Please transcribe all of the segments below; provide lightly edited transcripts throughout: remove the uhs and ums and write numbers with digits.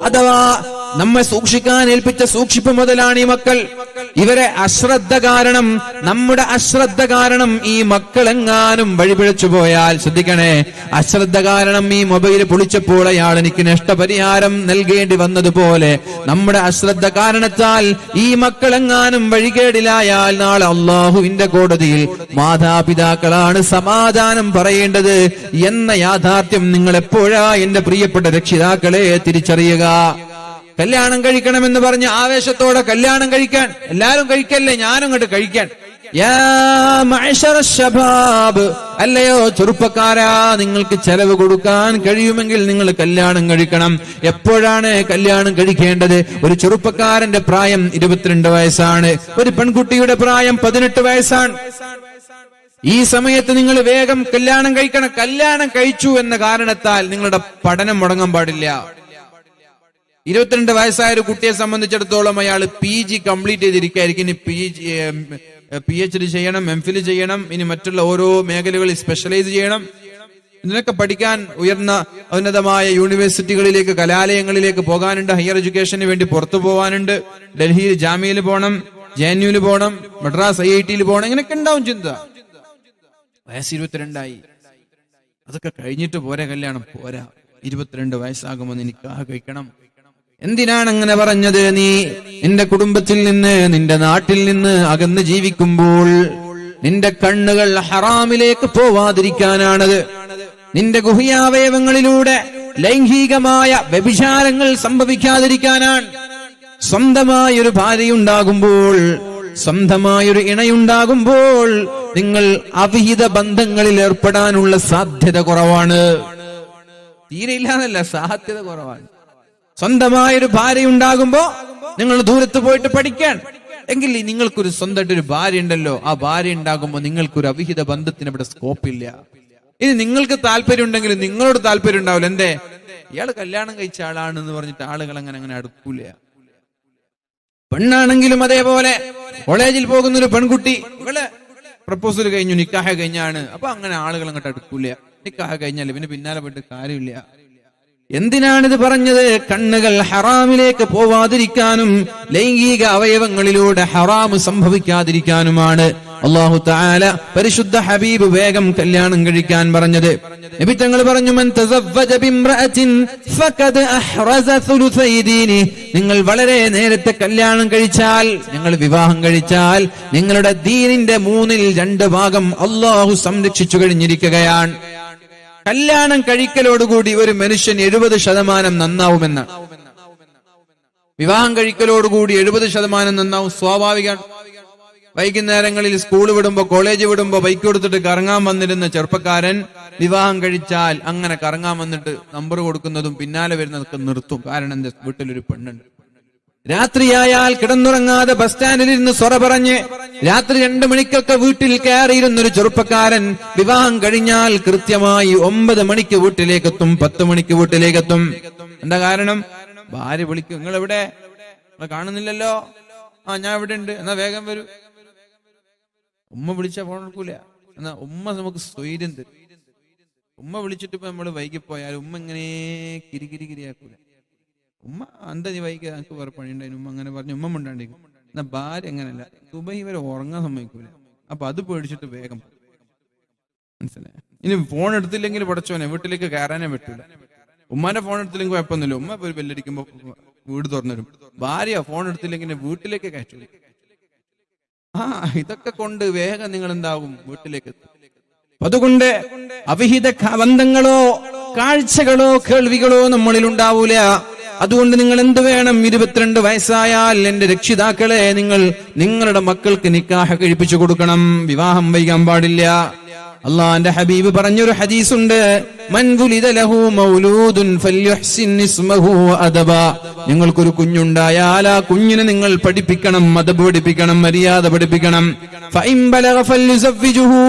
അഥവാ നമ്മെ സൂക്ഷിക്കാൻ ഏൽപ്പിച്ച സൂക്ഷിപ്പ് മുതലാണ് ഈ മക്കൾ. ഇവരെ അശ്രദ്ധ കാരണം, നമ്മുടെ അശ്രദ്ധ കാരണം ഈ മക്കളെങ്ങാനും വഴിപിഴച്ചു പോയാൽ ശ്രദ്ധിക്കണേ, അശ്രദ്ധ കാരണം ഈ മൊബൈൽ പൊളിച്ചപ്പോൾ അയാൾ എനിക്ക് നഷ്ടപരിഹാരം നൽകേണ്ടി വന്നതുപോലെ നമ്മുടെ അശ്രദ്ധ കാരണത്താൽ ഈ മക്കളെങ്ങാനും വഴികേടിലായാൽ നാളെ അള്ളാഹുവിന്റെ കോടതിയിൽ മാതാപിതാക്കളാണ് സമാധാനം പറയേണ്ടത് എന്ന യാഥാർത്ഥ്യം നിങ്ങൾ എപ്പോഴാ എന്റെ പ്രിയപ്പെട്ട രക്ഷിതാക്കളെ തിരിച്ചറിയുക. കല്യാണം കഴിക്കണമെന്ന് പറഞ്ഞ് ആവേശത്തോടെ കല്യാണം കഴിക്കാൻ, എല്ലാരും കഴിക്കല്ലേ, ഞാനും അങ്ങോട്ട് കഴിക്കാൻ. യാ മഅ്ശറ ശബാബ്, അല്ലയോ ചെറുപ്പക്കാരാ, നിങ്ങൾക്ക് ചെലവ് കൊടുക്കാൻ കഴിയുമെങ്കിൽ നിങ്ങൾ കല്യാണം കഴിക്കണം. എപ്പോഴാണ് കല്യാണം കഴിക്കേണ്ടത്? ഒരു ചെറുപ്പക്കാരന്റെ പ്രായം 22 വയസ്സാണ്, ഒരു പെൺകുട്ടിയുടെ പ്രായം 18 വയസ്സാണ്. ഈ സമയത്ത് നിങ്ങൾ വേഗം കല്യാണം കഴിക്കണം. കല്യാണം കഴിച്ചു എന്ന കാരണത്താൽ നിങ്ങളുടെ പഠനം മുടങ്ങാൻ പാടില്ല. 22 വയസ്സായ ഒരു കുട്ടിയെ സംബന്ധിച്ചിടത്തോളം അയാൾ PG കംപ്ലീറ്റ് ചെയ്തിരിക്കുകയായിരിക്കും. ഇനി PhD ചെയ്യണം, MPhil ചെയ്യണം, ഇനി മറ്റുള്ള ഓരോ മേഖലകളിൽ സ്പെഷ്യലൈസ് ചെയ്യണം. ഇതിനൊക്കെ പഠിക്കാൻ ഉന്നതമായ യൂണിവേഴ്സിറ്റികളിലേക്ക്, കലാലയങ്ങളിലേക്ക് പോകാനുണ്ട്. ഹയർ എഡ്യൂക്കേഷന് വേണ്ടി പുറത്തു പോകാനുണ്ട്. ഡൽഹിയിൽ ജാമ്യയിൽ പോകണം, JNU പോകണം, മദ്രാസ് IIT പോകണം. ഇങ്ങനെയൊക്കെ ഉണ്ടാവും ചിന്ത. വയസ്സ് 22 അതൊക്കെ കഴിഞ്ഞിട്ട് പോരാ, കല്യാണം പോരാ. 22 വയസ്സാകുമ്പോൾ നിക്കാഹ് കഴിക്കണം. എന്തിനാണ് അങ്ങനെ പറഞ്ഞത്? നീ നിന്റെ കുടുംബത്തിൽ നിന്ന്, നിന്റെ നാട്ടിൽ നിന്ന് അകന്ന് ജീവിക്കുമ്പോൾ നിന്റെ കണ്ണുകൾ ഹറാമിലേക്ക് പോവാതിരിക്കാനാണത്. നിന്റെ ഗുഹ്യാവയവങ്ങളിലൂടെ ലൈംഗികമായ വ്യഭിചാരങ്ങൾ സംഭവിക്കാതിരിക്കാനാണ്. സ്വന്തമായൊരു ഭാര്യയുണ്ടാകുമ്പോൾ, സ്വന്തമായൊരു ഇണയുണ്ടാകുമ്പോൾ നിങ്ങൾ അവിഹിത ബന്ധങ്ങളിൽ ഏർപ്പെടാനുള്ള സാധ്യത കുറവാണ്. തീരെയില്ലാന്നല്ല, സാധ്യത കുറവാണ്. സ്വന്തമായൊരു ഭാര്യ ഉണ്ടാകുമ്പോ നിങ്ങൾ ദൂരത്ത് പോയിട്ട് പഠിക്കാൻ എങ്കിൽ നിങ്ങൾക്കൊരു സ്വന്തമായിട്ടൊരു ഭാര്യ ഉണ്ടല്ലോ, ആ ഭാര്യ ഉണ്ടാകുമ്പോ നിങ്ങൾക്കൊരു അവിഹിത ബന്ധത്തിന് ഇവിടെ സ്കോപ്പില്ല. ഇനി നിങ്ങൾക്ക് താല്പര്യം ഉണ്ടെങ്കിൽ നിങ്ങളോട് താല്പര്യം ഉണ്ടാവില്ല. എന്തേ? ഇയാൾ കല്യാണം കഴിച്ച ആളാണെന്ന് പറഞ്ഞിട്ട് ആളുകൾ അങ്ങനെ അടുക്കൂല. പെണ്ണാണെങ്കിലും അതേപോലെ, കോളേജിൽ പോകുന്ന ഒരു പെൺകുട്ടി, ഇവളെ പ്രപ്പോസൽ കഴിഞ്ഞു, നിക്കാഹ് കഴിഞ്ഞാണ്, അപ്പൊ അങ്ങനെ ആളുകൾ അങ്ങോട്ട് അടുക്കൂല. നിക്കാഹ് കഴിഞ്ഞാൽ പിന്നെ പിന്നാലെ പോയിട്ട് കാര്യമില്ല. എന്തിനാണിത് പറഞ്ഞത്? കണ്ണുകൾ ഹറാമിലേക്ക് പോവാതിരിക്കാനും ലൈംഗിക അവയവങ്ങളിലൂടെ ഹറാമ് സംഭവിക്കാതിരിക്കാനുമാണ് അല്ലാഹു തആല പരിശുദ്ധ ഹബീബ് വേഗം കല്യാണം കഴിക്കാൻ പറഞ്ഞത്. നബി തങ്ങൾ പറഞ്ഞു, മൻ തസവ്വജ ബിംറഅത്തിൻ ഫഖദ് അഹ്റസ സുലുസൈ ദീനി. നിങ്ങൾ വളരെ നേരത്തെ കല്യാണം കഴിച്ചാൽ, നിങ്ങൾ വിവാഹം കഴിച്ചാൽ നിങ്ങളുടെ ദീനിന്റെ 2/3 ഭാഗം അല്ലാഹു സംരക്ഷിച്ചു കഴിഞ്ഞിരിക്കുകയാണ്. കല്യാണം കഴിക്കലോടുകൂടി ഒരു മനുഷ്യൻ 70% നന്നാവുമെന്നാണ്. വിവാഹം കഴിക്കലോടുകൂടി 70% നന്നാവും, സ്വാഭാവികമാണ്. വൈകുന്നേരങ്ങളിൽ സ്കൂൾ വിടുമ്പോ, കോളേജ് വിടുമ്പോ ബൈക്ക് കൊടുത്തിട്ട് കറങ്ങാൻ വന്നിരുന്ന ചെറുപ്പക്കാരൻ വിവാഹം കഴിച്ചാൽ അങ്ങനെ കറങ്ങാൻ വന്നിട്ട് നമ്പർ കൊടുക്കുന്നതും പിന്നാലെ വരുന്നതൊക്കെ നിർത്തും. കാരണം എന്റെ വീട്ടിലൊരു പെണ്ണുണ്ട്. രാത്രിയായാൽ കിടന്നുറങ്ങാതെ ബസ് സ്റ്റാൻഡിൽ ഇരുന്ന് സൊറ പറഞ്ഞ് രാത്രി 2 മണിക്കൊക്കെ വീട്ടിൽ കയറിയിരുന്നൊരു ചെറുപ്പക്കാരൻ വിവാഹം കഴിഞ്ഞാൽ കൃത്യമായി 9 മണിക്ക് വീട്ടിലേക്കെത്തും, 10 മണിക്ക് വീട്ടിലേക്കെത്തും. എന്താ കാരണം? ഭാര്യ വിളിക്കും, നിങ്ങൾ എവിടെ? കാണുന്നില്ലല്ലോ. ആ, ഞാൻ ഇവിടെ ഉണ്ട്, എന്നാ വേഗം വരൂ. ഉമ്മ വിളിച്ചാ ഫോൺ എടുക്കൂല. എന്നാ ഉമ്മ നമുക്ക് സ്വൈര്യം തരും. ഉമ്മ വിളിച്ചിട്ട് ഇപ്പൊ നമ്മള് വൈകിപ്പോയാൽ ഉമ്മ ഇങ്ങനെ കിരികിരിയാക്കൂല. ഉമ്മ എന്താ നീ വൈകി, എനിക്ക് വേറെ പണിയുണ്ടായിരുന്നു, ഉമ്മ അങ്ങനെ പറഞ്ഞു ഉമ്മ ഉണ്ടാണ്ടിരിക്കും. എന്നാ ഭാര്യ അങ്ങനല്ല, സുബഹി വരെ ഉറങ്ങാൻ സമ്മതിക്കൂല. അപ്പൊ അത് പേടിച്ചിട്ട് വേഗം, മനസ്സിലായ? ഇനി ഫോൺ എടുത്തില്ലെങ്കിൽ പടച്ചോനെ വീട്ടിലേക്ക് കയറാനേ പറ്റൂല. ഉമ്മാന്റെ ഫോൺ എടുത്തില്ലെങ്കിൽ കുഴപ്പമൊന്നുമില്ല, ഉമ്മ ഒരു ബെല്ലടിക്കുമ്പോ വീട് തുറന്നിരും. ഭാര്യ ഫോൺ എടുത്തില്ലെങ്കിൽ വീട്ടിലേക്ക് കയറ്റൂല. ഇതൊക്കെ കൊണ്ട് വേഗം നിങ്ങൾ എന്താകും, വീട്ടിലേക്ക് എത്തും. അതുകൊണ്ട് അവിഹിത ബന്ധങ്ങളോ കാഴ്ചകളോ കേൾവികളോ നമ്മളിൽ ഉണ്ടാവൂല. അതുകൊണ്ട് നിങ്ങൾ എന്ത് വേണം? 22 വയസ്സായാൽ എന്റെ രക്ഷിതാക്കളെ, നിങ്ങൾ നിങ്ങളുടെ മക്കൾക്ക് നിക്കാഹ് കഴിപ്പിച്ചു കൊടുക്കണം. വിവാഹം വൈകാൻ പാടില്ല. അള്ളാന്റെ ഹബീബ് പറഞ്ഞൊരു ഹദീസുണ്ട്, മൻ വുലിദ ലഹു മൗലൂദുൻ ഫൽയുഹ്സിൻ ഇസ്മഹു വഅദബ. നിങ്ങൾക്കൊരു കുഞ്ഞുണ്ടായാൽ ആ കുഞ്ഞിനെ നിങ്ങൾ പഠിപ്പിക്കണം, അദബ് പഠിപ്പിക്കണം, മര്യാദ പഠിപ്പിക്കണം. ഫഇൻ ബലഗ ഫൽയുസവ്വിജുഹു.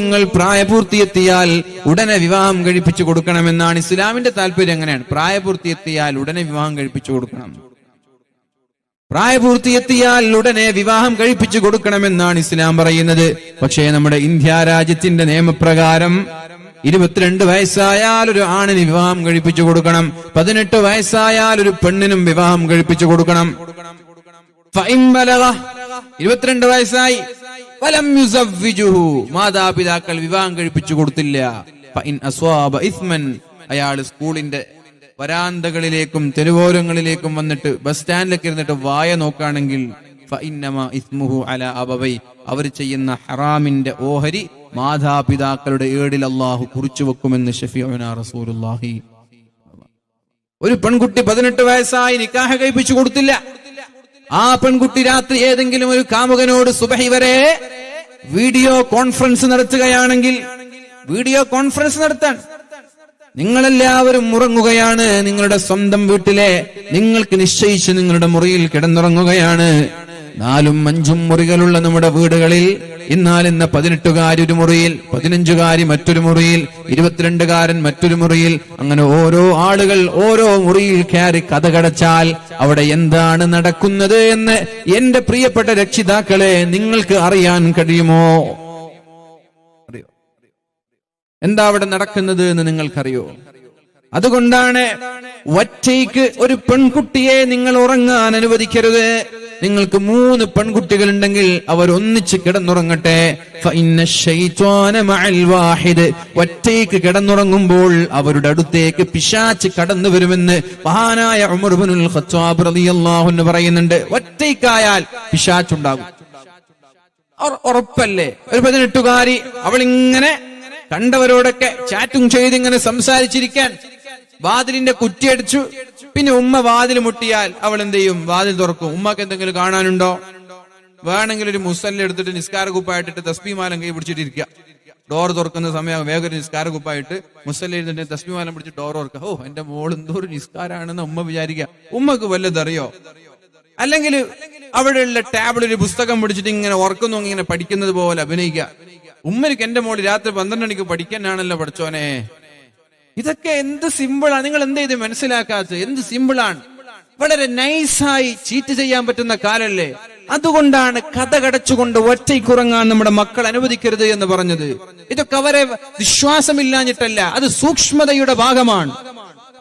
നിങ്ങൾ പ്രായപൂർത്തിയെത്തിയാൽ ഉടനെ വിവാഹം കഴിപ്പിച്ചു കൊടുക്കണമെന്നാണ് ഇസ്ലാമിന്റെ താല്പര്യം. അങ്ങനെയാണ്, പ്രായപൂർത്തിയെത്തിയാൽ ഉടനെ വിവാഹം കഴിപ്പിച്ചു കൊടുക്കണം. പ്രായപൂർത്തിയെത്തിയാൽ ഉടനെ വിവാഹം കഴിപ്പിച്ചു കൊടുക്കണമെന്നാണ് ഇസ്ലാം പറയുന്നത്. പക്ഷേ നമ്മുടെ ഇന്ത്യ രാജ്യത്തിന്റെ നിയമപ്രകാരം 22 വയസ്സായാൽ ഒരു ആണിന് വിവാഹം കഴിപ്പിച്ചു കൊടുക്കണം, 18 വയസ്സായാൽ ഒരു പെണ്ണിനും വിവാഹം കഴിപ്പിച്ചു കൊടുക്കണം. 22 വയസ്സായി ഫലം യുസവ്വിജുഹു, മാതാപിതാക്കൾ വിവാഹം കഴിപ്പിച്ചു കൊടുത്തില്ല. ഫഇൻ അസ്വാബ ഇസ്മൻ, അയാൾ സ്കൂളിന്റെ വരാന്തകളിലേക്കും തെരുവോരങ്ങളിലേക്കും വന്നിട്ട് ബസ് സ്റ്റാൻഡിലേക്ക് ഇരുന്നിട്ട് വായ നോക്കുകയാണെങ്കിൽ ഫഇന്നമാ ഇസ്മുഹു അലാ അബവൈ, അവർ ചെയ്യുന്ന ഹറാമിന്റെ ഓഹരി മാതാപിതാക്കളുടെ ഏടിൽ അല്ലാഹു കുറിച്ചു വെക്കുമെന്ന് ശഫീഉനാ റസൂലുള്ളാഹി. ഒരു പെൺകുട്ടി 18 വയസ്സായി നിക്കാഹ് കഴിപ്പിച്ചു കൊടുത്തില്ല. ആ പെൺകുട്ടി രാത്രി ഏതെങ്കിലും ഒരു കാമുകനോട് സുബഹി വരെ വീഡിയോ കോൺഫറൻസ് നടത്തുകയാണെങ്കിൽ, വീഡിയോ കോൺഫറൻസ് നടത്താൻ നിങ്ങളെല്ലാവരും ഉറങ്ങുകയാണ്, നിങ്ങളുടെ സ്വന്തം വീട്ടിലെ നിങ്ങൾക്ക് നിശ്ചയിച്ച് നിങ്ങളുടെ മുറിയിൽ കിടന്നുറങ്ങുകയാണ്. 4ഉം 5ഉം മുറികളുള്ള നമ്മുടെ വീടുകളിൽ എന്നാൽ ഇന്ന് 18കാരി ഒരു മുറിയിൽ, 15കാരി മറ്റൊരു മുറിയിൽ, 22കാരൻ മറ്റൊരു മുറിയിൽ, അങ്ങനെ ഓരോ ആളുകൾ ഓരോ മുറിയിൽ കയറി കഥകടച്ചാൽ അവിടെ എന്താണ് നടക്കുന്നത് എന്ന് എന്റെ പ്രിയപ്പെട്ട രക്ഷിതാക്കളെ നിങ്ങൾക്ക് അറിയാൻ കഴിയുമോ? എന്താ അവിടെ നടക്കുന്നത് എന്ന് നിങ്ങൾക്കറിയോ? അതുകൊണ്ടാണ് ഒറ്റയ്ക്ക് ഒരു പെൺകുട്ടിയെ നിങ്ങൾ ഉറങ്ങാൻ അനുവദിക്കരുത്. നിങ്ങൾക്ക് 3 പെൺകുട്ടികൾ ഉണ്ടെങ്കിൽ അവർ ഒന്നിച്ച് കിടന്നുറങ്ങട്ടെ. ഒറ്റയ്ക്ക് കിടന്നുറങ്ങുമ്പോൾ അവരുടെ അടുത്തേക്ക് പിശാച് കടന്നു വരുമെന്ന് മഹാനായ ഉമർ ഇബ്നുൽ ഖത്താബ് റളിയല്ലാഹു അൻഹു പറയുന്നുണ്ട്. ഒറ്റയ്ക്കായാൽ പിശാചുണ്ടാകും, ഉറപ്പല്ലേ? ഒരു 18കാരി അവൾ ഇങ്ങനെ കണ്ടവരോടൊക്കെ ചാറ്റും ചെയ്ത് ഇങ്ങനെ സംസാരിച്ചിരിക്കാൻ വാതിലിന്റെ കുറ്റിയടിച്ചു. പിന്നെ ഉമ്മ വാതിൽ മുട്ടിയാൽ അവൾ എന്ത് ചെയ്യും? വാതിൽ തുറക്കും. ഉമ്മക്ക് എന്തെങ്കിലും കാണാനുണ്ടോ? വേണമെങ്കിൽ ഒരു മുസല്ല എടുത്തിട്ട് നിസ്കാര കുപ്പായിട്ടിട്ട് തസ്ബീമാലം കൈ പിടിച്ചിട്ടിരിക്കുക. ഡോർ തുറക്കുന്ന സമയം വേഗം ഒരു നിസ്കാര കുപ്പായിട്ട് മുസല്ല എഴുതിട്ട് തസ്ബീമാലം പിടിച്ച് ഡോർ തുറക്കുക. ഓ, എന്റെ മോൾ എന്തോ ഒരു നിസ്കാരാണെന്ന് ഉമ്മ വിചാരിക്കുക. ഉമ്മക്ക് വല്ലതറിയോ? അല്ലെങ്കിൽ അവിടെയുള്ള ടാബിളിൽ ഒരു പുസ്തകം പിടിച്ചിട്ട് ഇങ്ങനെ ഉറക്കുന്നു, ഇങ്ങനെ പഠിക്കുന്നത് പോലെ അഭിനയിക്കുക. ഉമ്മക്ക് എന്റെ മോള് രാത്രി 12 മണിക്ക് പഠിക്കാനാണല്ലോ പഠിച്ചോനെ. ഇതൊക്കെ എന്ത് സിമ്പിളാണ്! നിങ്ങൾ എന്താ ഇത് മനസ്സിലാക്കാത്തത്? എന്ത് സിമ്പിളാണ്! വളരെ നൈസായി ചീറ്റ് ചെയ്യാൻ പറ്റുന്ന കാലല്ലേ. അതുകൊണ്ടാണ് കഥ കടച്ചുകൊണ്ട് ഒറ്റയ്ക്കുറങ്ങാൻ നമ്മുടെ മക്കൾ അനുവദിക്കരുത് എന്ന് പറഞ്ഞത്. ഇതൊക്കെ അവരെ വിശ്വാസമില്ലാഞ്ഞിട്ടല്ല, അത് സൂക്ഷ്മതയുടെ ഭാഗമാണ്.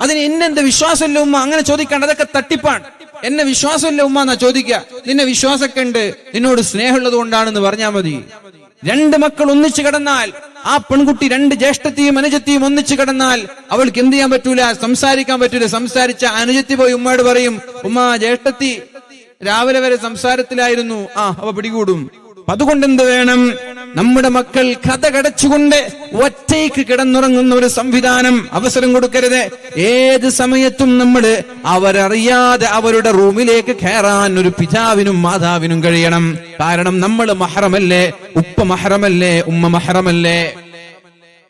അതിന് എന്നെന്ത് വിശ്വാസമില്ല ഉമ്മ അങ്ങനെ ചോദിക്കാണ്ട്, അതൊക്കെ തട്ടിപ്പാണ്. എന്നെ വിശ്വാസമില്ല ഉമ്മ എന്നാ ചോദിക്കുക. നിന്നെ വിശ്വാസമൊക്കെ ഉണ്ട്, നിന്നോട് സ്നേഹമുള്ളത് കൊണ്ടാണെന്ന് പറഞ്ഞാൽ മതി. 2 മക്കൾ ഒന്നിച്ചു കിടന്നാൽ, ആ പെൺകുട്ടി 2 ജ്യേഷ്ഠത്തെയും അനുജത്തെയും ഒന്നിച്ചു കിടന്നാൽ അവൾക്ക് എന്ത് ചെയ്യാൻ പറ്റൂല? സംസാരിക്കാൻ പറ്റൂല. സംസാരിച്ച അനുജത്തി പോയി ഉമ്മയോട് പറയും, ഉമ്മ ജ്യേഷ്ഠത്തി രാവിലെ വരെ സംസാരത്തിലായിരുന്നു, അവ പിടികൂടും. അതുകൊണ്ട് എന്ത് വേണം? നമ്മുടെ മക്കൾ കഥ കടച്ചുകൊണ്ട് ഒറ്റയ്ക്ക് കിടന്നുറങ്ങുന്ന ഒരു സംവിധാനം അവസരം കൊടുക്കരുത്. ഏത് സമയത്തും നമ്മൾ അവരറിയാതെ അവരുടെ റൂമിലേക്ക് കയറാൻ ഒരു പിതാവിനും മാതാവിനും കഴിയണം. കാരണം നമ്മൾ മഹ്റമല്ലേ, ഉപ്പ മഹ്റമല്ലേ, ഉമ്മ മഹ്റമല്ലേ.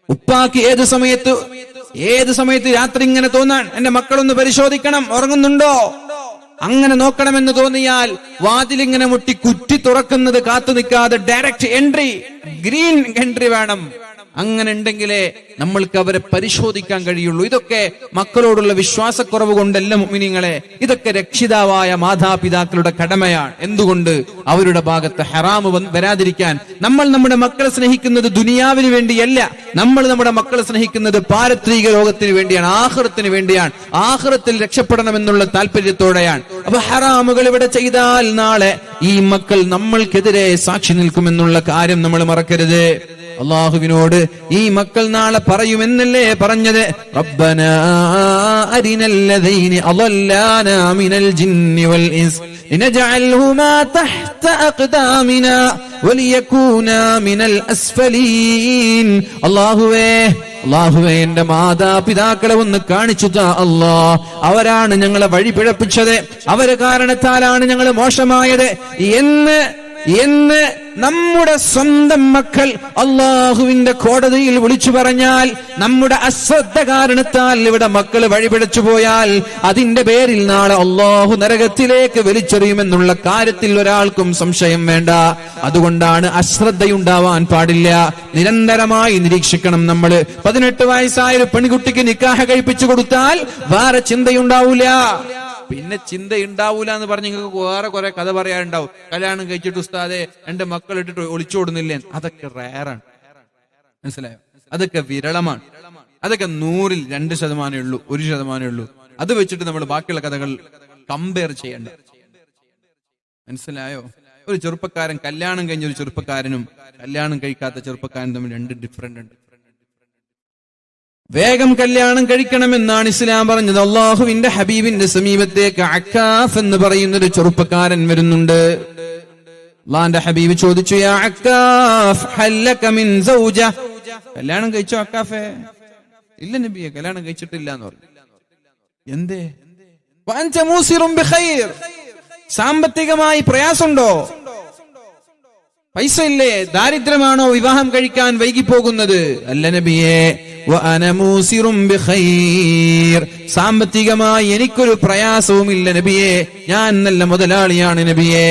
ഉപ്പാക്ക് ഏത് സമയത്ത് രാത്രി ഇങ്ങനെ തോന്നാൻ എന്റെ മക്കളൊന്ന് പരിശോധിക്കണം, ഉറങ്ങുന്നുണ്ടോ, അങ്ങനെ നോക്കണമെന്ന് തോന്നിയാൽ വാതിലിങ്ങനെ മുട്ടി കുറ്റി തുറക്കുന്നത് കാത്തു നിൽക്കാതെ ഡയറക്റ്റ് എൻട്രി, ഗ്രീൻ എൻട്രി വേണം. അങ്ങനെ ഉണ്ടെങ്കിലേ നമ്മൾക്ക് അവരെ പരിശോധിക്കാൻ കഴിയുള്ളൂ. ഇതൊക്കെ മക്കളോടുള്ള വിശ്വാസക്കുറവ് കൊണ്ടല്ല മുഅ്മിനീങ്ങളെ, ഇതൊക്കെ രക്ഷിതാവായ മാതാപിതാക്കളുടെ കടമയാണ്. എന്തുകൊണ്ട്? അവരുടെ ഭാഗത്ത് ഹറാമ് വരാതിരിക്കാൻ. നമ്മൾ നമ്മുടെ മക്കളെ സ്നേഹിക്കുന്നത് ദുനിയാവിന് വേണ്ടിയല്ല, നമ്മൾ നമ്മുടെ മക്കളെ സ്നേഹിക്കുന്നത് പാരത്രിക ലോകത്തിന് വേണ്ടിയാണ്, ആഖിറത്തിന് വേണ്ടിയാണ്. ആഖിറത്തിൽ രക്ഷപ്പെടണമെന്നുള്ള താല്പര്യത്തോടെയാണ്. അപ്പൊ ഹറാമുകൾ ഇവിടെ ചെയ്താൽ നാളെ ഈ മക്കൾ നമ്മൾക്കെതിരെ സാക്ഷി നിൽക്കുമെന്നുള്ള കാര്യം നമ്മൾ മറക്കരുത്. അല്ലാഹുവിനോട് ഈ മക്കൾ നാളെ പറയുമെന്നല്ലേ പറഞ്ഞത്? റബ്ബനാ അരിനല്ലദീന അളല്ലാനാ മിനൽ ജിന്നി വൽ ഇൻസ് ലനജഅൽഹുമാ തഹ്ത അഖ്ദാമിനാ വലിയകൂനാ മിനൽ അസ്ഫലീൻ. അല്ലാഹുവേ എന്റെ മാതാപിതാക്കളെ ഒന്ന് കാണിച്ചു താ അല്ലാ. അവരാണ് ഞങ്ങളെ വഴി പിഴപ്പിച്ചത്, അവരെ കാരണത്താലാണ് ഞങ്ങൾ മോശമായത് എന്ന് നമ്മുടെ സ്വന്തം മക്കൾ അള്ളാഹുവിന്റെ കോടതിയിൽ വിളിച്ചു പറഞ്ഞാൽ, നമ്മുടെ അശ്രദ്ധ കാരണത്താൽ ഇവിടെ മക്കൾ വഴിപിഴച്ചു പോയാൽ അതിന്റെ പേരിൽ നാളെ അള്ളാഹു നരകത്തിലേക്ക് വലിച്ചെറിയുമെന്നുള്ള കാര്യത്തിൽ ഒരാൾക്കും സംശയം വേണ്ട. അതുകൊണ്ടാണ് അശ്രദ്ധയുണ്ടാവാൻ പാടില്ല. നിരന്തരമായി നിരീക്ഷിക്കണം നമ്മൾ. 18 വയസ്സായ ഒരു പെൺകുട്ടിക്ക് നിക്കാഹ് കഴിപ്പിച്ചു കൊടുത്താൽ വേറെ ചിന്തയുണ്ടാവൂല. പിന്നെ ചിന്ത ഉണ്ടാവൂല എന്ന് പറഞ്ഞ് നിങ്ങൾക്ക് വേറെ കുറെ കഥ പറയാനുണ്ടാവും. കല്യാണം കഴിച്ചിട്ട് ഉസ്താദെ എന്റെ മക്കൾ ഇട്ടിട്ട് ഒളിച്ചോടുന്നില്ലേ, അതൊക്കെ റയറാണ്. മനസ്സിലായോ? അതൊക്കെ വിരളമാണ്. അതൊക്കെ 100-ൽ 2% ഉള്ളൂ, 1% ഉള്ളൂ. അത് വെച്ചിട്ട് നമ്മൾ ബാക്കിയുള്ള കഥകൾ കമ്പയർ ചെയ്യണ്ട. മനസ്സിലായോ? ഒരു ചെറുപ്പക്കാരൻ കല്യാണം കഴിഞ്ഞ ഒരു ചെറുപ്പക്കാരനും കല്യാണം കഴിക്കാത്ത ചെറുപ്പക്കാരനും തമ്മിൽ 2 ഡിഫറന്റ് ഉണ്ട്. വേഗം കല്യാണം കഴിക്കണമെന്നാണ് ഇസ്ലാം പറഞ്ഞത്. അള്ളാഹുവിന്റെ ഹബീബിന്റെ സമീപത്തേക്ക് അക്കാഫ് എന്ന് പറയുന്ന ഒരു ചെറുപ്പക്കാരൻ വരുന്നുണ്ട്. അള്ളാന്റെ ഹബീബ് ചോദിച്ചു, യാ അക്കാഫ് ഹൽ ലക മിൻ സൗജ, കല്യാണം കഴിച്ചോ അക്കാഫേ? ഇല്ല നബിയെ, കല്യാണം കഴിച്ചിട്ടില്ല എന്ന് പറഞ്ഞു. എന്തേ? വഅൻത മൂസിറുൻ ബിഖൈർ, സാമ്പത്തികമായി പ്രയാസമുണ്ടോ? പൈസ ഇല്ലേ? ദാരിദ്ര്യമാണോ വിവാഹം കഴിക്കാൻ വൈകിപ്പോകുന്നത്? അല്ല നബിയെ, വഅന മൂസിറുൻ ബിഖൈർ, സാമ്പത്തികമായി എനിക്കൊരു പ്രയാസവും ഇല്ല നബിയെ, ഞാൻ നല്ല മുതലാളിയാണ് നബിയെ.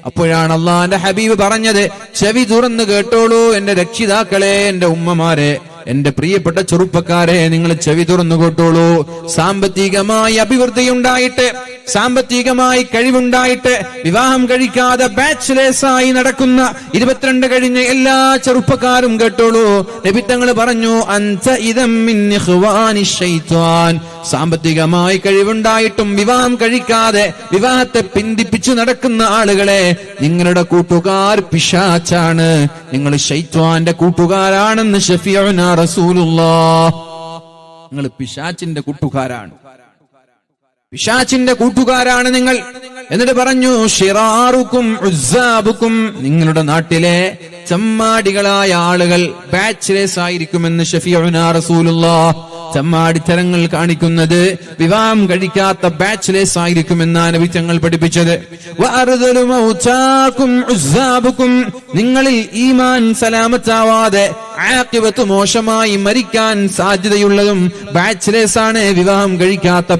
അപ്പോഴാണ് അള്ളാന്റെ ഹബീബ് പറഞ്ഞത്, ചെവി തുറന്ന് കേട്ടോളൂ എന്റെ രക്ഷിതാക്കളെ, എന്റെ ഉമ്മമാരെ, എന്റെ പ്രിയപ്പെട്ട ചെറുപ്പക്കാരെ, നിങ്ങൾ ചെവി തുറന്നു കേട്ടോളൂ. സാമ്പത്തികമായി അഭിവൃദ്ധി ഉണ്ടായിട്ട്, സാമ്പത്തികമായി കഴിവുണ്ടായിട്ട് വിവാഹം കഴിക്കാതെ ബാച്ചിലേഴ്സായി നടക്കുന്ന 22 കഴിഞ്ഞ എല്ലാ ചെറുപ്പക്കാരും കേട്ടോളൂ. നബി തങ്ങൾ പറഞ്ഞു, അൻത ഇദം മിൻ ഇഖ്വാനി ശൈത്വാൻ, സാമ്പത്തികമായി കഴിവുണ്ടായിട്ടും വിവാഹം കഴിക്കാതെ വിവാഹത്തെ പിന്തിപ്പിച്ചു നടക്കുന്ന ആളുകളെ, നിങ്ങളുടെ കൂട്ടുകാർ പിശാച്ചാണ്, നിങ്ങൾ ശൈത്വാന്റെ കൂട്ടുകാരാണെന്ന് ശഫീഉനാ റസൂലുള്ളാഹ്. നിങ്ങൾ പിശാച്ചിന്റെ കൂട്ടുകാരാണ്, പിശാച്ചിന്റെ കൂട്ടുകാരാണ് നിങ്ങൾ. എന്നിട്ട് പറഞ്ഞു, ഷിറാറുക്കും ഉസ്സാബുക്കും, നിങ്ങളുടെ നാട്ടിലെ ചമ്മാടികളായ ആളുകൾ ബാച്ചിലേഴ്സ് ആയിരിക്കുമെന്ന് ശഫീഉനാ റസൂലുള്ളാഹ്. ചമ്മാടിത്തരങ്ങൾ കാണിക്കുന്നത് വിവാഹം കഴിക്കാത്ത ബാച്ചിലേഴ്സ് ആയിരിക്കുമെന്നാണ് നബി തങ്ങൾ പഠിപ്പിച്ചത്. വഅർദലു മൗതാകും ഉസ്സാബുക്കും, നിങ്ങളിൽ ഈമാൻ സലാമത്താവാതെ ആഖിബത്ത് മോശമായി മരിക്കാൻ സാധ്യതയുള്ളതും ബാച്ചിലേഴ്സ് ആണ്, വിവാഹം കഴിക്കാത്ത.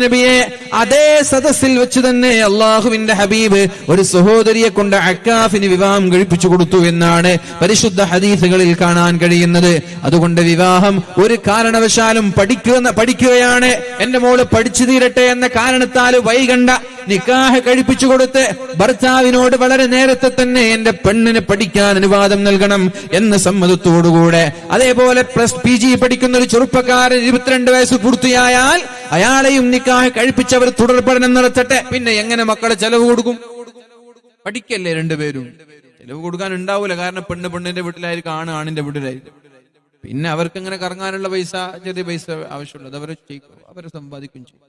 നബിയെ, അതേ സദസ്സിൽ വെച്ച് തന്നെ അള്ളാഹുവിന്റെ ഹബീബ് ഒരു സഹോദരിയെ കൊണ്ട് അക്കാഫിന് വിവാഹം കഴിപ്പിച്ചു കൊടുത്തു എന്നാണ് പരിശുദ്ധ ഹദീസുകളിൽ കാണാൻ കഴിയുന്നത്. അതുകൊണ്ട് വിവാഹം ഒരു കാരണവശാലും പഠിക്കുകയാണ്, എന്റെ മോള് പഠിച്ചു തീരട്ടെ എന്ന കാരണത്താൽ വൈകണ്ട, നിക്കാഹ് കഴിപ്പിച്ചു കൊടുത്ത് ഭർത്താവിനോട് വളരെ നേരത്തെ തന്നെ എന്റെ പെണ്ണിന് പഠിക്കാൻ അനുവാദം നൽകണം എന്ന സമ്മതത്തോടുകൂടെ. അതേപോലെ PG പഠിക്കുന്ന ഒരു ചെറുപ്പക്കാരൻ 22 വയസ്സ് പൂർത്തിയായാൽ അയാളെയും നിക്കാഹ് കഴിപ്പിച്ചവർ തുടർ പഠനം നടത്തട്ടെ. പിന്നെ എങ്ങനെ മക്കളെ ചെലവ് കൊടുക്കും? പഠിക്കല്ലേ രണ്ടുപേരും, ചെലവ് കൊടുക്കാൻ ഉണ്ടാവൂല. കാരണം പെണ്ണിന്റെ വീട്ടിലായിരിക്കും, ആണിന്റെ വീട്ടിലായിരിക്കും. പിന്നെ അവർക്ക് ഇങ്ങനെ കറങ്ങാനുള്ള പൈസ, ചെറിയ പൈസ ആവശ്യമുള്ളത് അവരെ സമ്പാദിക്കും ചെയ്യും.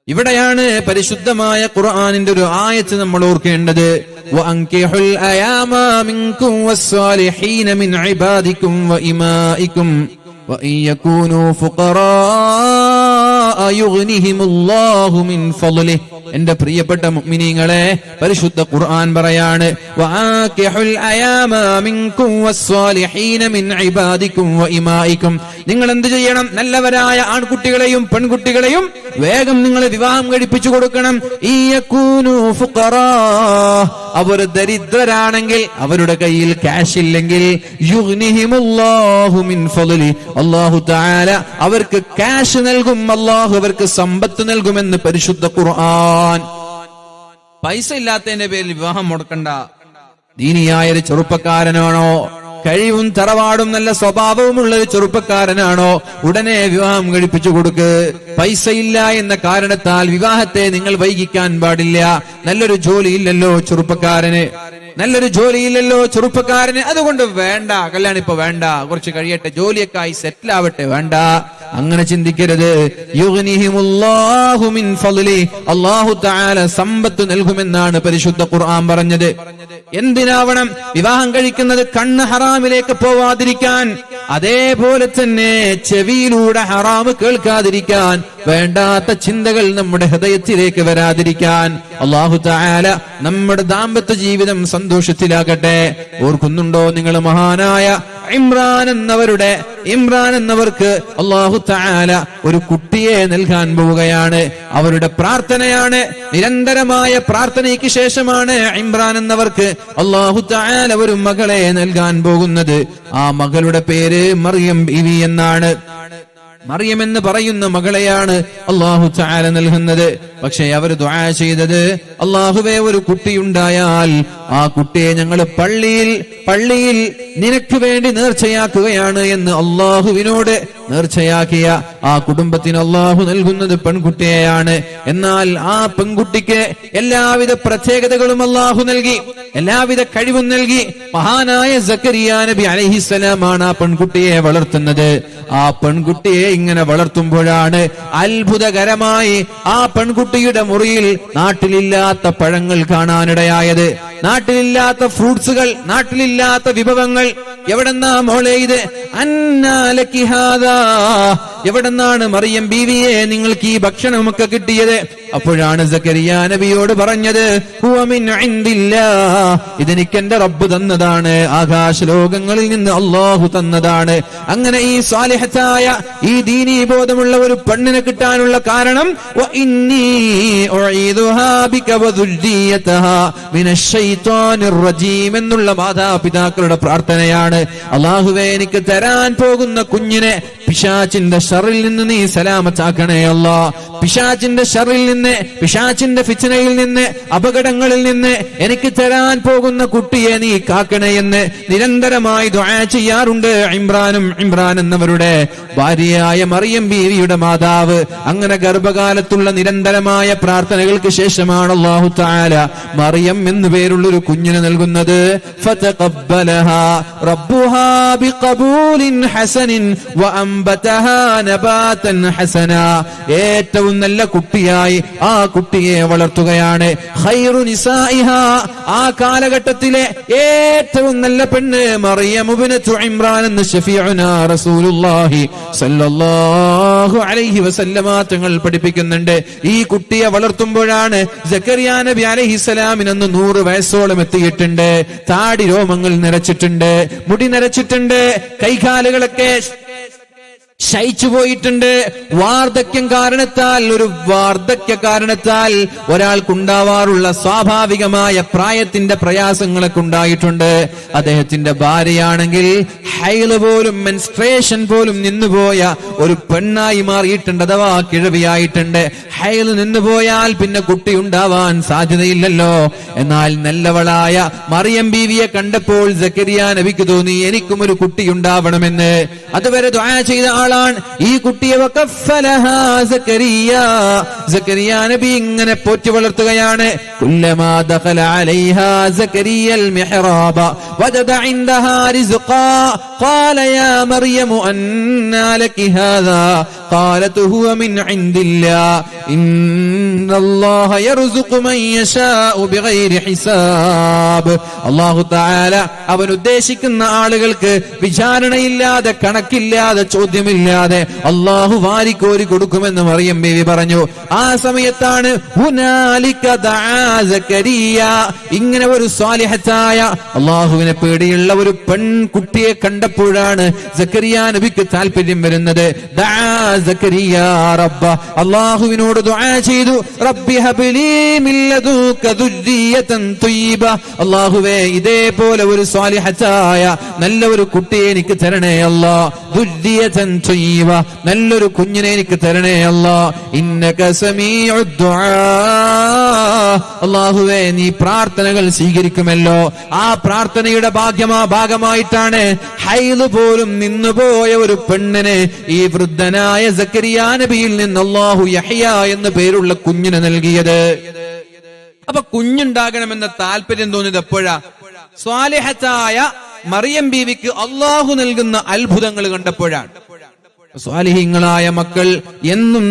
ഇവിടെയാണ് പരിശുദ്ധമായ ഖുർആനിന്റെ ഒരു ആയത്ത് നമ്മൾ ഓർക്കേണ്ടത്. വഅൻകിഹുൽ അയാമ മിൻകും വസ്സാലിഹീന മിൻ ഇബാദികും വഇമാഇകും വഇയകൂനു ഫുഖറാ യുഗ്നിഹിമുല്ലാഹു മിൻ ഫളലിഹി. എന്റെ പ്രിയപ്പെട്ട മുഅ്മിനീങ്ങളെ, പരിശുദ്ധ ഖുർആൻ പറയാണ്, വആകിഹുൽ അയാമ മിൻകും വസ്സാലിഹീന മിൻ ഇബാദികും വഇമാഇകും, നിങ്ങൾ എന്ത് ചെയ്യണം? നല്ലവരായ ആൺകുട്ടികളെയും പെൺകുട്ടികളെയും വേഗം നിങ്ങൾ വിവാഹം കഴിപ്പിച്ചു കൊടുക്കണം. ഇയകൂനു ഫുഖറാ, അവർ ദരിദ്രരാണെങ്കിൽ, അവരുടെ കയ്യിൽ ക്യാഷ് ഇല്ലെങ്കിൽ, യുഗ്നിഹിമുല്ലാഹു മിൻ ഫളലി, അല്ലാഹു തആല അവർക്ക് ക്യാഷ് നൽകും, അല്ലാഹു അവർക്ക് സമ്പത്ത് നൽകുമെന്ന് പരിശുദ്ധ ഖുർആൻ. പൈസ ഇല്ലാത്തതിന്റെ പേരിൽ വിവാഹം മുടക്കണ്ട. ദീനിയായ ഒരു ചെറുപ്പക്കാരനാണോ, കഴിവും തറവാടും നല്ല സ്വഭാവവുമുള്ള ഒരു ചെറുപ്പക്കാരനാണോ, ഉടനെ വിവാഹം കഴിപ്പിച്ചു കൊടുക്ക്. പൈസയില്ല എന്ന കാരണത്താൽ വിവാഹത്തെ നിങ്ങൾ വൈകിക്കാൻ പാടില്ല. നല്ലൊരു ജോലിയില്ലല്ലോ ചെറുപ്പക്കാരന്, നല്ലൊരു ജോലിയില്ലല്ലോ ചെറുപ്പക്കാരന്, അതുകൊണ്ട് വേണ്ട, കല്യാണം ഇപ്പൊ വേണ്ട, കുറച്ച് കഴിയട്ടെ, ജോലിയൊക്കെ ആയി സെറ്റിൽ ആവട്ടെ, വേണ്ട. അങ്ങനെ ചിന്തിക്കരുത്. യുഗ്നിഹിമുല്ലാഹു മിൻ ഫളലി, അല്ലാഹു തആല സമ്പത്ത് നൽകുമെന്നാണ് പരിശുദ്ധ ഖുർആൻ പറഞ്ഞത്. എന്തിനാവണം വിവാഹം കഴിക്കുന്നത്? കണ്ണ് ഹറാമിലേക്ക് പോവാതിരിക്കാൻ, അതേപോലെ തന്നെ ചെവിയിലൂടെ ഹറാമ് കേൾക്കാതിരിക്കാൻ, വേണ്ടാത്ത ചിന്തകൾ നമ്മുടെ ഹൃദയത്തിലേക്ക് വരാതിരിക്കാൻ. അല്ലാഹു തആല നമ്മുടെ ദാമ്പത്യ ജീവിതം സന്തോഷത്തിലാകട്ടെ. ഓർക്കുന്നുണ്ടോ നിങ്ങൾ മഹാനായ ഇമ്രാൻ എന്നവർക്ക് അല്ലാഹു തആല ഒരു കുട്ടിയെ നൽകാൻ പോവുകയാണ്. അവരുടെ പ്രാർത്ഥനയാണ്, നിരന്തരമായ പ്രാർത്ഥനയ്ക്ക് ശേഷമാണ് ഇമ്രാൻ എന്നവർക്ക് അല്ലാഹു തആല ഒരു മകളെ നൽകാൻ പോകുന്നത്. ആ മകളുടെ പേര് മറിയം ബീവി എന്നാണ്. മറിയം എന്ന് പറയുന്ന മകളെയാണ് അല്ലാഹു തആല നൽകുന്നത്. പക്ഷേ അവർ ദുആ ചെയ്തത്, അല്ലാഹുവേ, ഒരു കുട്ടിയുണ്ടായാൽ ആ കുട്ടിയെ ഞങ്ങൾ പള്ളിയിൽ നിനക്ക് വേണ്ടി നേർച്ചയാക്കുകയാണ് എന്ന് അല്ലാഹുവിനോട് നേർച്ചയാക്കിയ ആ കുടുംബത്തിന് അല്ലാഹു നൽകുന്നത് പെൺകുട്ടിയെയാണ്. എന്നാൽ ആ പെൺകുട്ടിക്ക് എല്ലാവിധ പ്രത്യേകതകളും അല്ലാഹു നൽകി, എല്ലാവിധ കഴിവും നൽകി. മഹാനായ സക്കരിയ നബി അലൈഹിസ്സലാമാണ് ആ പെൺകുട്ടിയെ വളർത്തുന്നത്. ആ പെൺകുട്ടിയെ ഇങ്ങനെ വളർത്തുമ്പോഴാണ് അത്ഭുതകരമായി ആ പെൺകുട്ടിയുടെ മുറിയിൽ നാട്ടിലില്ലാത്ത പഴങ്ങൾ കാണാനിടയായത്, നാട്ടിലില്ലാത്ത ഫ്രൂട്ട്സുകൾ, നാട്ടിലില്ലാത്ത വിഭവങ്ങൾ. എവിടെന്നാ മോളെ ഇത്? അന്നാലക്കി ഹാദാ, എവിടെന്നാണ് മറിയം ബീവിയെ നിങ്ങൾക്ക് ഈ ഭക്ഷണമൊക്കെ കിട്ടിയത്? അപ്പോഴാണ് സക്കരിയ നബിയോട് പറഞ്ഞത്, ഹുവ മിൻ ഇൻദില്ലാഹ്, ഇതെനിക്ക് എന്റെ റബ്ബ് തന്നതാണ്, ആകാശ ലോകങ്ങളിൽ നിന്ന് അല്ലാഹു തന്നതാണ്. അങ്ങനെ ഈ സാലിഹത്തായ ഈ ദീനീ ബോധമുള്ള ഒരു പെണ്ണിനെ കിട്ടാനുള്ള കാരണം വഇന്നീ ഉഈദുഹാ ബിക വദുർരിയതഹാ മിനശ് ശൈത്വാനിർ റജീം എന്നുള്ള മാതാപിതാക്കളുടെ പ്രാർത്ഥനയാണ്. അല്ലാഹുവേ, എനിക്ക് തരാൻ പോകുന്ന കുഞ്ഞിനെ പിശാചിന്റെ ശർറിൽ നിന്ന് നീ സലാമത്താക്കണേ അല്ലാഹ്. പിശാചിന്റെ ശർറിൽ നിന്ന്, പിശാചിന്റെ ഫിത്നയിൽ നിന്ന്, അപകടങ്ങളിൽ നിന്ന് എനിക്ക് തരാൻ പോകുന്ന കുട്ടിയെ നീ കാക്കണേ എന്ന് നിരന്തരമായി ദുആ ചെയ്യാറുണ്ട് ഇമ്രാൻ എന്നവരുടെ ഭാര്യയായ മറിയം ബീവിയുടെ മാതാവ്. അങ്ങനെ ഗർഭകാലത്തുള്ള നിരന്തരമായ പ്രാർത്ഥനകൾക്ക് ശേഷമാണ് അല്ലാഹു തആല മറിയം എന്നു പേരുള്ള ഒരു കുഞ്ഞിനെ നൽകുന്നത്. ഫതഖബ്ബലഹാ റബ്ബുഹാ ബിഖബൂലിൻ ഹസനിൻ വഅംബതഹാ നബാതൻ ഹസനാ, ഏറ്റവും നല്ല കുട്ടിയായി ആ കുട്ടിയെ വളർത്തുകയാണ്. ഖൈറു നിസാഇഹാ, ആ കാലഘട്ടത്തിലെ ഏറ്റവും നല്ല പെണ്ണ് മറിയം ഇബ്നത്തു ഇമ്രാൻ എന്ന് ശഫീഉനാ റസൂലുള്ളാഹി സല്ലല്ലാഹു അലൈഹി വസല്ലമ തങ്ങൾ പഠിപ്പിക്കുന്നുണ്ട്. ഈ കുട്ടിയെ വളർത്തുമ്പോഴാണ് സക്കരിയ നബി അലൈഹിസ്സലാമിന് അന്ന് 100 വയസ്സോളം എത്തിയിട്ടുണ്ട്. താടി രോമങ്ങൾ നിറച്ചിട്ടുണ്ട്, മുടി നിറച്ചിട്ടുണ്ട്, കൈകാലുകളൊക്കെ ശയിച്ചു പോയിട്ടുണ്ട്. വാർദ്ധക്യ കാരണത്താൽ ഒരാൾക്കുണ്ടാവാറുള്ള സ്വാഭാവികമായ പ്രായത്തിന്റെ പ്രയാസങ്ങളൊക്കെ ഉണ്ടായിട്ടുണ്ട്. അദ്ദേഹത്തിന്റെ ഭാര്യയാണെങ്കിൽ ഹൈള് പോലും, മെൻസ്ട്രേഷൻ പോലും നിന്നുപോയ ഒരു പെണ്ണായി മാറിയിട്ടുണ്ട്, അഥവാ കിഴവിയായിട്ടുണ്ട്. ഹൈള് നിന്നുപോയാൽ പിന്നെ കുട്ടി ഉണ്ടാവാൻ സാധ്യതയില്ലല്ലോ. എന്നാൽ നല്ലവളായ മറിയം ബീവിയെ കണ്ടപ്പോൾ സക്കരിയ നബിക്ക് തോന്നി എനിക്കും ഒരു കുട്ടി ഉണ്ടാവണമെന്ന്. അതുവരെ ദുആ ചെയ്ത ആളാണ്. ഈ കുട്ടിയെ വകഫലഹാ സക്കരിയ നബി ഇങ്ങനെ പോറ്റി വളർത്തുകയാണ്. കുല്ലമാ ദഖല അലൈഹാ സക്കരിയൽ മിഹ്റാബ വജദ ഇൻദഹാ റിസ്ഖാ ഖാല യാ മറിയം അന്നാ ലകി ഹാദാ ഖാലത് ഹുവ മിൻ ഇൻദില്ലാഹ് ഇന്നല്ലാഹ യർസുഖു മൻ യശാഉ ബിഗൈരി ഹിസാബ്. അല്ലാഹു തആല അവൻ ഉദ്ദേശിക്കുന്ന ആളുകൾക്ക് വിചാരണയില്ലാതെ, കണക്കില്ലാതെ, ചോദ്യമില്ലാതെ അല്ലാഹു വാരിക്കോരി കൊടുക്കുമെന്ന് മറിയം ബീവി പറഞ്ഞു. ആ സമയത്താണ് ഹുനാലിക ദഅ സക്കരിയ, ഇങ്ങനെ ഒരു സ്വാലിഹത്തായ അല്ലാഹുവിനെ പേടിയുള്ള ഒരു പെൺകുട്ടിയെ കണ്ടപ്പോഴാണ് സക്കരിയ നബിക്ക് താല്പര്യം വരുന്നത്. ദഅ സക്കരിയ റബ്ബ, അല്ലാഹുവിനോട് ദുആ ചെയ്തു. റബ്ബി ഹബ്ലി മിൻ ലദുക ദുർരിയതൻ ത്വയ്യിബ, അല്ലാഹുവേ, ഇതേപോലെ ഒരു സ്വാലിഹത്തായ നല്ല ഒരു കുട്ടിയെ എനിക്ക് തരണേ അല്ലാഹ്. ദുർരിയതൻ ത്വയ്യിബ, നല്ലൊരു കുഞ്ഞിനെ എനിക്ക് തരണേ അല്ലാഹ്. ഇന്നക സമീഉദ് ദുആ, അല്ലാഹുവേ, നീ പ്രാർത്ഥനകൾ സ്വീകരിക്കുമല്ലോ. ആ പ്രാർത്ഥനയുടെ ഭാഗമായിട്ടാണ് ഹൈള് പോലും നിന്നുപോയ ഒരു പെണ്ണിന് ഈ വൃദ്ധനായ സക്കരിയ നബിയിൽ നിന്ന് അല്ലാഹു യഹ്യ എന്ന പേരുള്ള കുഞ്ഞിനെ നൽകിയത്. അപ്പൊ കുഞ്ഞുണ്ടാകണമെന്ന താല്പര്യം തോന്നിയത് എപ്പോഴാ? സ്വാലിഹത്തായ മറിയം ബീവിക്ക് അല്ലാഹു നൽകുന്ന അത്ഭുതങ്ങൾ കണ്ടപ്പോഴാണ്. സ്വാലിഹീങ്ങളായ മക്കൾ എന്നും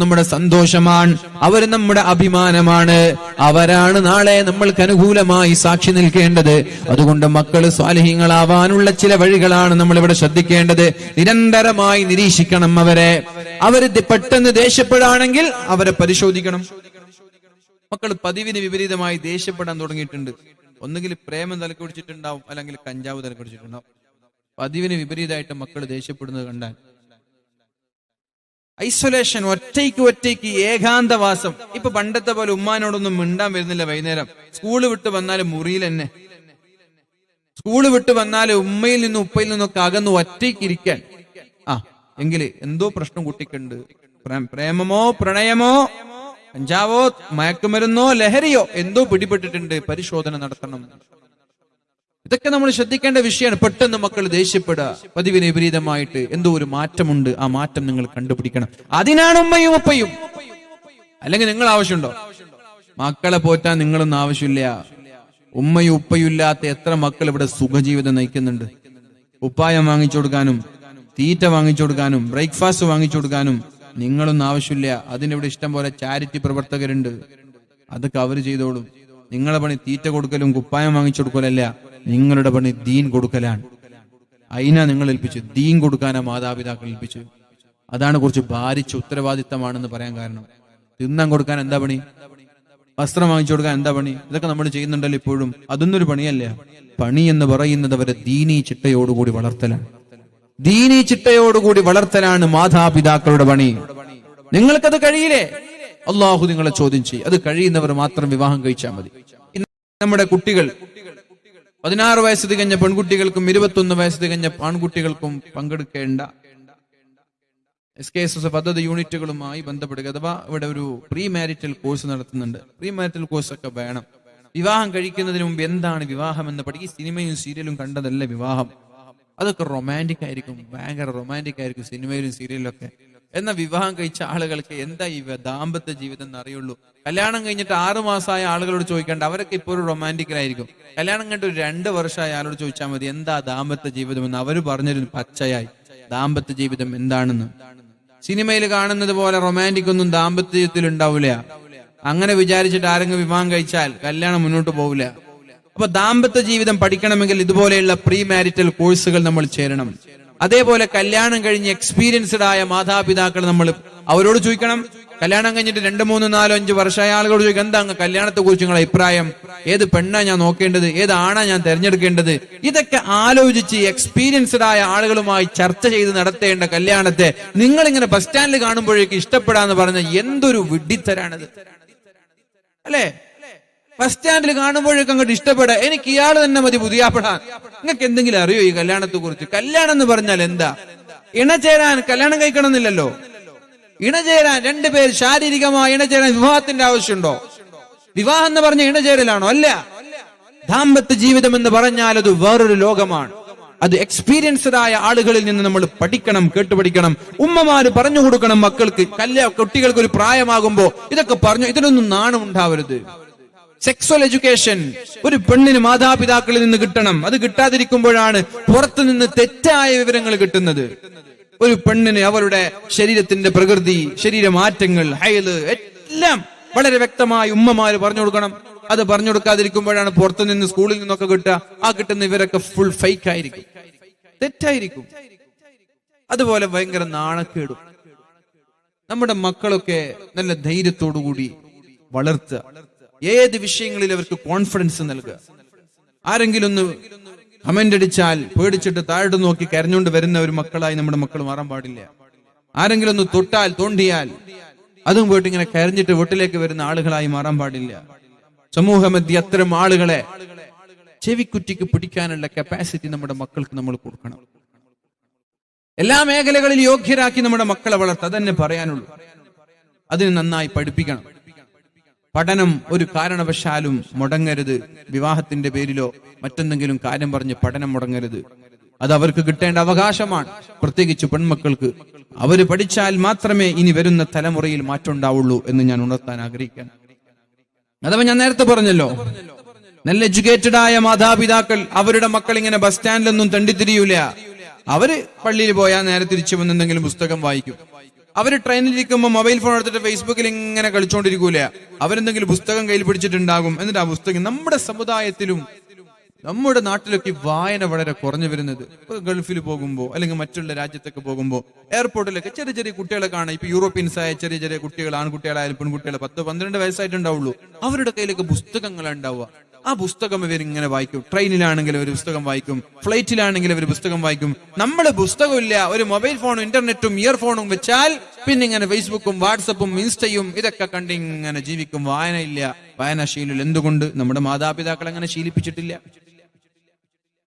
നമ്മുടെ സന്തോഷമാണ്, അവർ നമ്മുടെ അഭിമാനമാണ്, അവരാണ് നാളെ നമ്മൾക്ക് അനുകൂലമായി സാക്ഷി നിൽക്കേണ്ടത്. അതുകൊണ്ട് മക്കൾ സ്വാലിഹീങ്ങളാവാനുള്ള ചില വഴികളാണ് നമ്മൾ ഇവിടെ ശ്രദ്ധിക്കേണ്ടത്. നിരന്തരമായി നിരീക്ഷിക്കണം അവരെ. അവർ പെട്ടെന്ന് ദേഷ്യപ്പെടുകയാണെങ്കിൽ അവരെ പരിശോധിക്കണം. മക്കൾ പതിവിന് വിപരീതമായി ദേഷ്യപ്പെടാൻ തുടങ്ങിയിട്ടുണ്ട്. ഒന്നുകിൽ പ്രേമം തലക്കുടിച്ചിട്ടുണ്ടാവും, അല്ലെങ്കിൽ കഞ്ചാവ് തലക്കുടിച്ചിട്ടുണ്ടാവും. പതിവിന് വിപരീതമായിട്ട് മക്കൾ ദേഷ്യപ്പെടുന്നത് കണ്ടാൽ ഐസൊലേഷൻ, ഒറ്റയ്ക്ക് ഏകാന്തവാസം. ഇപ്പൊ പണ്ടത്തെ പോലെ ഉമ്മാനോടൊന്നും മിണ്ടാൻ വരുന്നില്ല. വൈകുന്നേരം സ്കൂള് വിട്ട് വന്നാലും മുറിയിൽ തന്നെ, സ്കൂള് വിട്ട് വന്നാലും ഉമ്മയിൽ നിന്നും ഉപ്പയിൽ നിന്നൊക്കെ അകന്ന് ഒറ്റയ്ക്ക് ഇരിക്കാൻ. എങ്കിൽ എന്തോ പ്രശ്നം കുട്ടിക്കുണ്ട്. പ്രേമമോ പ്രണയമോ കഞ്ചാവോ മയക്കുമരുന്നോ ലഹരിയോ എന്തോ പിടിപെട്ടിട്ടുണ്ട്, പരിശോധന നടത്തണം. ഇതൊക്കെ നമ്മൾ ശ്രദ്ധിക്കേണ്ട വിഷയമാണ്. പെട്ടെന്ന് മക്കൾ ദേഷ്യപ്പെടുക, പതിവിന് വിപരീതമായിട്ട് എന്തോ ഒരു മാറ്റമുണ്ട്, ആ മാറ്റം നിങ്ങൾ കണ്ടുപിടിക്കണം. അതിനാണ് ഉമ്മയും ഉപ്പയും. അല്ലെങ്കിൽ നിങ്ങൾ ആവശ്യമുണ്ടോ? മക്കളെ പോറ്റാൻ നിങ്ങളൊന്നും ആവശ്യമില്ല. ഉമ്മയും ഉപ്പയും ഇല്ലാത്ത എത്ര മക്കൾ ഇവിടെ സുഖജീവിതം നയിക്കുന്നുണ്ട്. ഉപ്പായം വാങ്ങിച്ചു കൊടുക്കാനും തീറ്റ വാങ്ങിച്ചു കൊടുക്കാനും ബ്രേക്ക്ഫാസ്റ്റ് വാങ്ങിച്ചു കൊടുക്കാനും നിങ്ങളൊന്നും ആവശ്യമില്ല. അതിനിവിടെ ഇഷ്ടം പോലെ ചാരിറ്റി പ്രവർത്തകരുണ്ട്, അതൊക്കെ അവര് ചെയ്തോളും. നിങ്ങളുടെ പണി തീറ്റ കൊടുക്കലും കുപ്പായം വാങ്ങിച്ചു കൊടുക്കലല്ല, നിങ്ങളുടെ പണി ദീൻ കൊടുക്കലാണ്. അതിനാ നിങ്ങൾ ഏൽപ്പിച്ചു, ദീൻ കൊടുക്കാനാ മാതാപിതാക്കൾ ഏൽപ്പിച്ചു. അതാണ് കുറച്ച് ഭാരിച്ച ഉത്തരവാദിത്തമാണെന്ന് പറയാൻ കാരണം. തിന്നാൻ കൊടുക്കാൻ എന്താ പണി? വസ്ത്രം വാങ്ങിച്ചു കൊടുക്കാൻ എന്താ പണി? ഇതൊക്കെ നമ്മൾ ചെയ്യുന്നുണ്ടല്ലോ ഇപ്പോഴും. അതൊന്നും ഒരു പണിയല്ല. പണി എന്ന് പറയുന്നത് അവരെ ദീനീ ചിട്ടയോടുകൂടി വളർത്തലാണ്. ദീനീ ചിട്ടയോടുകൂടി വളർത്തലാണ് മാതാപിതാക്കളുടെ പണി. നിങ്ങൾക്കത് കഴിയില്ലേ? അള്ളാഹു നിങ്ങളെ ചോദ്യം ചെയ്യും. അത് കഴിയുന്നവർ മാത്രം വിവാഹം കഴിച്ചാൽ മതി. നമ്മുടെ കുട്ടികൾ 16 വയസ്സ് തികഞ്ഞ പെൺകുട്ടികൾക്കും 21 വയസ്സ് തികഞ്ഞ ആൺകുട്ടികൾക്കും പങ്കെടുക്കേണ്ട SKSS പദ്ധതി യൂണിറ്റുകളുമായി ബന്ധപ്പെടുക. അഥവാ ഇവിടെ ഒരു പ്രീ മാരിറ്റൽ കോഴ്സ് നടത്തുന്നുണ്ട്. പ്രീ മാരിറ്റൽ കോഴ്സ് ഒക്കെ വേണം. വിവാഹം കഴിക്കുന്നതിന് മുമ്പ് എന്താണ് വിവാഹം എന്ന് പഠിക്കും. സിനിമയും സീരിയലും കണ്ടതല്ല വിവാഹം. അതൊക്കെ റൊമാൻറ്റിക് ആയിരിക്കും, ഭയങ്കര റൊമാൻറ്റിക് ആയിരിക്കും സിനിമയിലും സീരിയലിലും ഒക്കെ. എന്നാൽ വിവാഹം കഴിച്ച ആളുകൾക്ക് എന്താ ഈ ദാമ്പത്യ ജീവിതം എന്ന് അറിയുള്ളൂ. കല്യാണം കഴിഞ്ഞിട്ട് 6 മാസമായ ആളുകളോട് ചോദിക്കേണ്ട, അവരൊക്കെ ഇപ്പോൾ ഒരു റൊമാൻറ്റിക്കലായിരിക്കും. കല്യാണം കഴിഞ്ഞിട്ട് ഒരു 2 വർഷമായ ആളോട് ചോദിച്ചാൽ മതി എന്താ ദാമ്പത്യ ജീവിതം എന്ന്. അവർ പറഞ്ഞൊരു പച്ചയായി ദാമ്പത്യ ജീവിതം എന്താണെന്ന്. സിനിമയിൽ കാണുന്നത് പോലെ റൊമാൻറ്റിക് ഒന്നും ദാമ്പത്യ ജീവിതത്തിൽ ഉണ്ടാവില്ല. അങ്ങനെ വിചാരിച്ചിട്ട് ആരെങ്കിലും വിവാഹം കഴിച്ചാൽ കല്യാണം മുന്നോട്ട് പോവില്ല. അപ്പൊ ദാമ്പത്യ ജീവിതം പഠിക്കണമെങ്കിൽ ഇതുപോലെയുള്ള പ്രീ മാരിറ്റൽ കോഴ്സുകൾ നമ്മൾ ചേരണം. അതേപോലെ കല്യാണം കഴിഞ്ഞ് എക്സ്പീരിയൻസ്ഡ് ആയ മാതാപിതാക്കൾ നമ്മൾ അവരോട് ചോദിക്കണം. കല്യാണം കഴിഞ്ഞിട്ട് 2, 3, 4, 5 വർഷമായ ആളുകളോട് ചോദിക്കാം, എന്താ കല്യാണത്തെ കുറിച്ച് നിങ്ങളുടെ അഭിപ്രായം? ഏത് പെണ്ണാ ഞാൻ നോക്കേണ്ടത്? ഏത് ആണാ ഞാൻ തെരഞ്ഞെടുക്കേണ്ടത്? ഇതൊക്കെ ആലോചിച്ച് എക്സ്പീരിയൻസ്ഡ് ആയ ആളുകളുമായി ചർച്ച ചെയ്ത് നടത്തേണ്ട കല്യാണത്തെ നിങ്ങളിങ്ങനെ ബസ് സ്റ്റാൻഡിൽ കാണുമ്പോഴേക്ക് ഇഷ്ടപ്പെടാന്ന് പറഞ്ഞ എന്തൊരു വിഡ്ഢിത്തരാണത്, അല്ലേ? ബസ് സ്റ്റാൻഡിൽ കാണുമ്പോഴേക്കും അങ്ങോട്ട് ഇഷ്ടപ്പെടാ, എനിക്ക് ഇയാൾ തന്നെ മതി പുതിയാപ്പെടാൻ. നിങ്ങൾക്ക് എന്തെങ്കിലും അറിയോ ഈ കല്യാണത്തെ കുറിച്ച്? കല്യാണം എന്ന് പറഞ്ഞാൽ എന്താ? ഇണചേരാൻ കല്യാണം കഴിക്കണമെന്നില്ലല്ലോ. ഇണചേരാൻ 2 പേർ ശാരീരികമായി ഇണചേരാൻ വിവാഹത്തിന്റെ ആവശ്യമുണ്ടോ? വിവാഹം എന്ന് പറഞ്ഞ ഇണചേരലാണോ? അല്ല. ദാമ്പത്യ ജീവിതം എന്ന് പറഞ്ഞാൽ അത് വേറൊരു ലോകമാണ്. അത് എക്സ്പീരിയൻസ്ഡ് ആയ ആളുകളിൽ നിന്ന് നമ്മൾ പഠിക്കണം, കേട്ടുപഠിക്കണം. ഉമ്മമാര് പറഞ്ഞു കൊടുക്കണം മക്കൾക്ക്. കുട്ടികൾക്ക് ഒരു പ്രായമാകുമ്പോ ഇതൊക്കെ പറഞ്ഞു, ഇതിനൊന്നും നാണം ഉണ്ടാവരുത്. സെക്സ്വൽ എഡ്യൂക്കേഷൻ ഒരു പെണ്ണിന് മാതാപിതാക്കളിൽ നിന്ന് കിട്ടണം. അത് കിട്ടാതിരിക്കുമ്പോഴാണ് പുറത്തു നിന്ന് തെറ്റായ വിവരങ്ങൾ കിട്ടുന്നത്. ഒരു പെണ്ണിന് അവരുടെ ശരീരത്തിന്റെ പ്രകൃതി, ശരീരമാറ്റങ്ങൾ, ഹൈല് എല്ലാം വളരെ വ്യക്തമായി ഉമ്മമാര് പറഞ്ഞു കൊടുക്കണം. അത് പറഞ്ഞു കൊടുക്കാതിരിക്കുമ്പോഴാണ് പുറത്തു നിന്ന് സ്കൂളിൽ നിന്നൊക്കെ കിട്ടുക. ആ കിട്ടുന്ന ഇവരൊക്കെ ഫുൾ ഫേക്ക് ആയിരിക്കും, തെറ്റായിരിക്കും. അതുപോലെ ഭയങ്കര നാണക്കേടും. നമ്മുടെ മക്കളൊക്കെ നല്ല ധൈര്യത്തോടുകൂടി വളർത്തുക. ഏത് വിഷയങ്ങളിൽ അവർക്ക് കോൺഫിഡൻസ് നൽകുക. ആരെങ്കിലും ഒന്ന് കമന്റ് അടിച്ചാൽ പേടിച്ചിട്ട് താഴോട്ട് നോക്കി കരഞ്ഞുകൊണ്ട് വരുന്ന ഒരു മക്കളായി നമ്മുടെ മക്കൾ മാറാൻ പാടില്ല. ആരെങ്കിലും ഒന്ന് തൊട്ടാൽ തോണ്ടിയാൽ അതും പോയിട്ട് ഇങ്ങനെ കരഞ്ഞിട്ട് വീട്ടിലേക്ക് വരുന്ന ആളുകളായി മാറാൻ പാടില്ല. സമൂഹമധ്യ അത്തരം ആളുകളെ ചെവിക്കുറ്റിക്ക് പിടിക്കാനുള്ള കപ്പാസിറ്റി നമ്മുടെ മക്കൾക്ക് നമ്മൾ കൊടുക്കണം. എല്ലാ മേഖലകളിൽ യോഗ്യരാക്കി നമ്മുടെ മക്കളെ വളർത്തുക, അതന്നെ പറയാനുള്ളൂ. അതിന് നന്നായി പഠിപ്പിക്കണം. പഠനം ഒരു കാരണവശാലും മുടങ്ങരുത്. വിവാഹത്തിന്റെ പേരിലോ മറ്റെന്തെങ്കിലും കാര്യം പറഞ്ഞ് പഠനം മുടങ്ങരുത്. അത് അവർക്ക് കിട്ടേണ്ട അവകാശമാണ്, പ്രത്യേകിച്ച് പെൺമക്കൾക്ക്. അവര് പഠിച്ചാൽ മാത്രമേ ഇനി വരുന്ന തലമുറയിൽ മാറ്റം ഉണ്ടാവുള്ളൂ എന്ന് ഞാൻ ഉണർത്താൻ ആഗ്രഹിക്കാൻ. അഥവാ ഞാൻ നേരത്തെ പറഞ്ഞല്ലോ, നല്ല എഡ്യൂക്കേറ്റഡ് ആയ മാതാപിതാക്കൾ അവരുടെ മക്കൾ ഇങ്ങനെ ബസ് സ്റ്റാൻഡിലൊന്നും തെണ്ടിത്തിരിയൂല. അവര് പള്ളിയിൽ പോയാൽ നേരെ തിരിച്ചു വന്ന് എന്തെങ്കിലും പുസ്തകം വായിക്കും. അവര് ട്രെയിനിലിരിക്കുമ്പോൾ മൊബൈൽ ഫോൺ എടുത്തിട്ട് ഫേസ്ബുക്കിൽ ഇങ്ങനെ കളിച്ചോണ്ടിരിക്കൂല. അവരെന്തെങ്കിലും പുസ്തകം കയ്യിൽ പിടിച്ചിട്ടുണ്ടാകും. എന്നിട്ട് ആ പുസ്തകം, നമ്മുടെ സമുദായത്തിലും നമ്മുടെ നാട്ടിലൊക്കെ വായന വളരെ കുറഞ്ഞു വരുന്നത്. ഇപ്പൊ ഗൾഫിൽ പോകുമ്പോ അല്ലെങ്കിൽ മറ്റുള്ള രാജ്യത്തൊക്കെ പോകുമ്പോ എയർപോർട്ടിലൊക്കെ ചെറിയ ചെറിയ കുട്ടികളെ കാണാം. ഇപ്പൊ യൂറോപ്യൻസ് ആയ ചെറിയ ചെറിയ കുട്ടികൾ, ആൺകുട്ടികളായാലും പെൺകുട്ടികളെ 10-12 വയസ്സായിട്ടുണ്ടാവുള്ളൂ. അവരുടെ കയ്യിലൊക്കെ പുസ്തകങ്ങൾ ഉണ്ടാവുക. ആ പുസ്തകം ഇവരിങ്ങനെ വായിക്കും. ട്രെയിനിലാണെങ്കിൽ ഒരു പുസ്തകം വായിക്കും, ഫ്ലൈറ്റിലാണെങ്കിൽ ഒരു പുസ്തകം വായിക്കും. നമ്മള് പുസ്തകമില്ല, ഒരു മൊബൈൽ ഫോണും ഇന്റർനെറ്റും ഇയർഫോണും വെച്ചാൽ പിന്നെ ഇങ്ങനെ ഫേസ്ബുക്കും വാട്സപ്പും ഇൻസ്റ്റയും ഇതൊക്കെ കണ്ടിങ്ങനെ ജീവിക്കും. വായനയില്ല, വായനാശീലം. എന്തുകൊണ്ട്? നമ്മുടെ മാതാപിതാക്കൾ അങ്ങനെ ശീലിപ്പിച്ചിട്ടില്ല.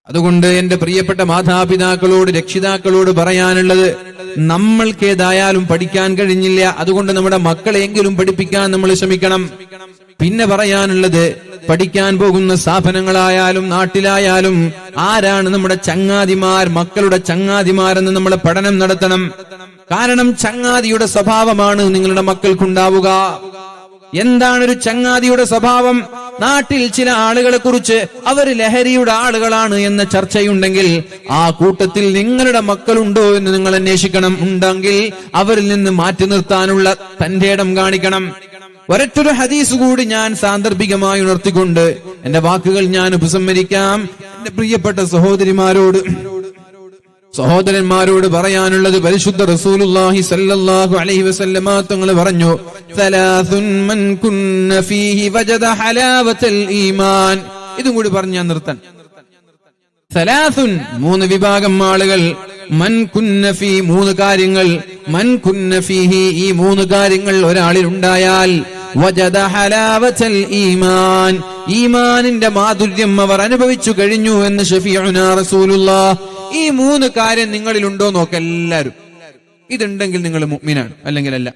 അതുകൊണ്ട് എന്റെ പ്രിയപ്പെട്ട മാതാപിതാക്കളോട്, രക്ഷിതാക്കളോട് പറയാനുള്ളത്, നമ്മൾക്കേതായാലും പഠിക്കാൻ കഴിഞ്ഞില്ല, അതുകൊണ്ട് നമ്മുടെ മക്കളെങ്കിലും പഠിപ്പിക്കാൻ നമ്മൾ ശ്രമിക്കണം. പിന്നെ പറയാനുള്ളത്, പഠിക്കാൻ പോകുന്ന സ്ഥാപനങ്ങളായാലും നാട്ടിലായാലും ആരാണ് നമ്മുടെ ചങ്ങാതിമാർ, മക്കളുടെ ചങ്ങാതിമാരെന്ന് നമ്മൾ പഠനം നടത്തണം. കാരണം ചങ്ങാതിയുടെ സ്വഭാവമാണ് നിങ്ങളുടെ മക്കൾക്കുണ്ടാവുക. എന്താണ് ഒരു ചങ്ങാതിയുടെ സ്വഭാവം? നാട്ടിൽ ചില ആളുകളെ കുറിച്ച് അവർ ലഹരിയുടെ ആളുകളാണ് എന്ന ചർച്ചയുണ്ടെങ്കിൽ ആ കൂട്ടത്തിൽ നിങ്ങളുടെ മക്കളുണ്ടോ എന്ന് നിങ്ങൾ അന്വേഷിക്കണം. ഉണ്ടെങ്കിൽ അവരിൽ നിന്ന് മാറ്റി നിർത്താനുള്ള തന്റെ ഇടം കാണിക്കണം. ഒരൊറ്റൊരു ഹദീസ് കൂടി ഞാൻ സാന്ദർഭികമായി ഉണർത്തിക്കൊണ്ട് എന്റെ വാക്കുകൾ ഞാൻ ഉപസംഹരിക്കാം. എന്റെ പ്രിയപ്പെട്ട സഹോദരന്മാരോട് പറയാനുള്ളത്, പരിശുദ്ധ റസൂലുള്ളാഹി സ്വല്ലല്ലാഹു അലൈഹി വസല്ലമ തങ്ങൾ പറഞ്ഞു, സലാസുൻ മൻ കുന്ന ഫീഹി വജദ ഹലാവത്തൽ ഈമാൻ. ഇതും കൂടി പറഞ്ഞു ഞാൻ നിർത്താൻ. സലാസുൻ, 3 വിഭാഗം ആളുകൾ, മൻ കുന്ന ഫീ, 3 കാര്യങ്ങൾ, മൻ കുന്ന ഫീഹി, ഈ 3 കാര്യങ്ങൾ ഒരാളിൽ ഉണ്ടായാൽ, വജദ ഹലാവത്തൽ ഈമാൻ, ഈമാനിന്റെ മാധുര്യം അവർ അനുഭവിച്ചു കഴിഞ്ഞു എന്ന് ഷഫീഉനാ റസൂലുള്ളാഹ്. ഈ 3 കാര്യം നിങ്ങളിൽ ഉണ്ടോ നോക്ക് എല്ലാരും. ഇതുണ്ടെങ്കിൽ നിങ്ങൾ മുഅ്മിനാണ്, അല്ലെങ്കിൽ അല്ല.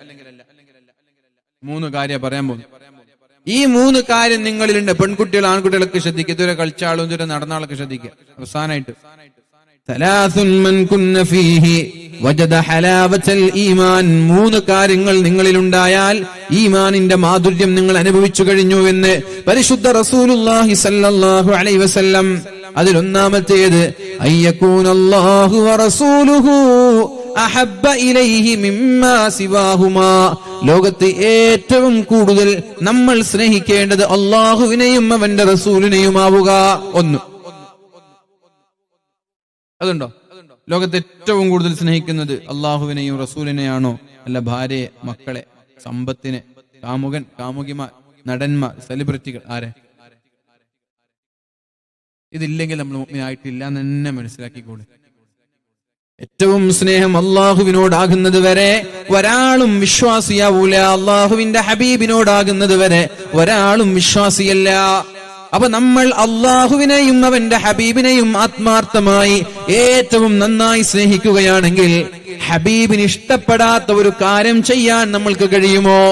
3 കാര്യം പറയാൻ പോകുന്നു. ഈ 3 കാര്യം നിങ്ങളിലുണ്ട്. പെൺകുട്ടികൾ ആൺകുട്ടികളൊക്കെ ശ്രദ്ധിക്കുക. ഇതുവരെ കളിച്ച ആളും ഇതുവരെ നടന്ന ആളൊക്കെ ശ്രദ്ധിക്കുക. അവസാനായിട്ട്, സലാസുൻ മൻ കുന്ന ഫീഹി വജദ ഹലാവത്തൽ ഈമാൻ, 3 കാര്യങ്ങൾ നിങ്ങളിലുണ്ടായാൽ ഈമാനിന്റെ മാധുര്യം നിങ്ങൾ അനുഭവിച്ചു കഴിഞ്ഞു എന്ന് പരിശുദ്ധ റസൂലുള്ളാഹി സ്വല്ലല്ലാഹു അലൈഹി വസല്ലം. അതിലൊന്നാമത്തേത്, അയ്യകൂനല്ലാഹു വറസൂലുഹു അഹബ്ബ ഇലൈഹി മിമ്മാ സിവാഹുമാ, ലോകത്ത് ഏറ്റവും കൂടുതൽ നമ്മൾ സ്നേഹിക്കേണ്ടത് അല്ലാഹുവിനെയും അവന്റെ റസൂലിനെയുമാവുക. അതുണ്ടോ? ലോകത്ത് ഏറ്റവും കൂടുതൽ സ്നേഹിക്കുന്നത് അള്ളാഹുവിനെയും റസൂലിനെയാണോ? അല്ല ഭാര്യയെ, മക്കളെ, സമ്പത്തിനെ, കാമുകൻ, കാമുകിമാർ, നടന്മാർ, സെലിബ്രിറ്റികൾ, ആരെ? ഇതില്ലെങ്കിൽ നമ്മൾ മുഅ്മിനായിട്ടില്ല എന്ന് തന്നെ മനസ്സിലാക്കിക്കൂടെ. ഏറ്റവും സ്നേഹം അള്ളാഹുവിനോടാകുന്നത് വരെ ഒരാളും വിശ്വാസിയാവൂല. അള്ളാഹുവിന്റെ ഹബീബിനോടാകുന്നത് വരെ ഒരാളും വിശ്വാസിയല്ല. അപ്പൊ നമ്മൾ അള്ളാഹുവിനെയും അവന്റെ ഹബീബിനെയും ആത്മാർത്ഥമായി ഏറ്റവും നന്നായി സ്നേഹിക്കുകയാണെങ്കിൽ ഹബീബിന് ഇഷ്ടപ്പെടാത്ത ഒരു കാര്യം ചെയ്യാൻ നമ്മൾക്ക് കഴിയുമോ?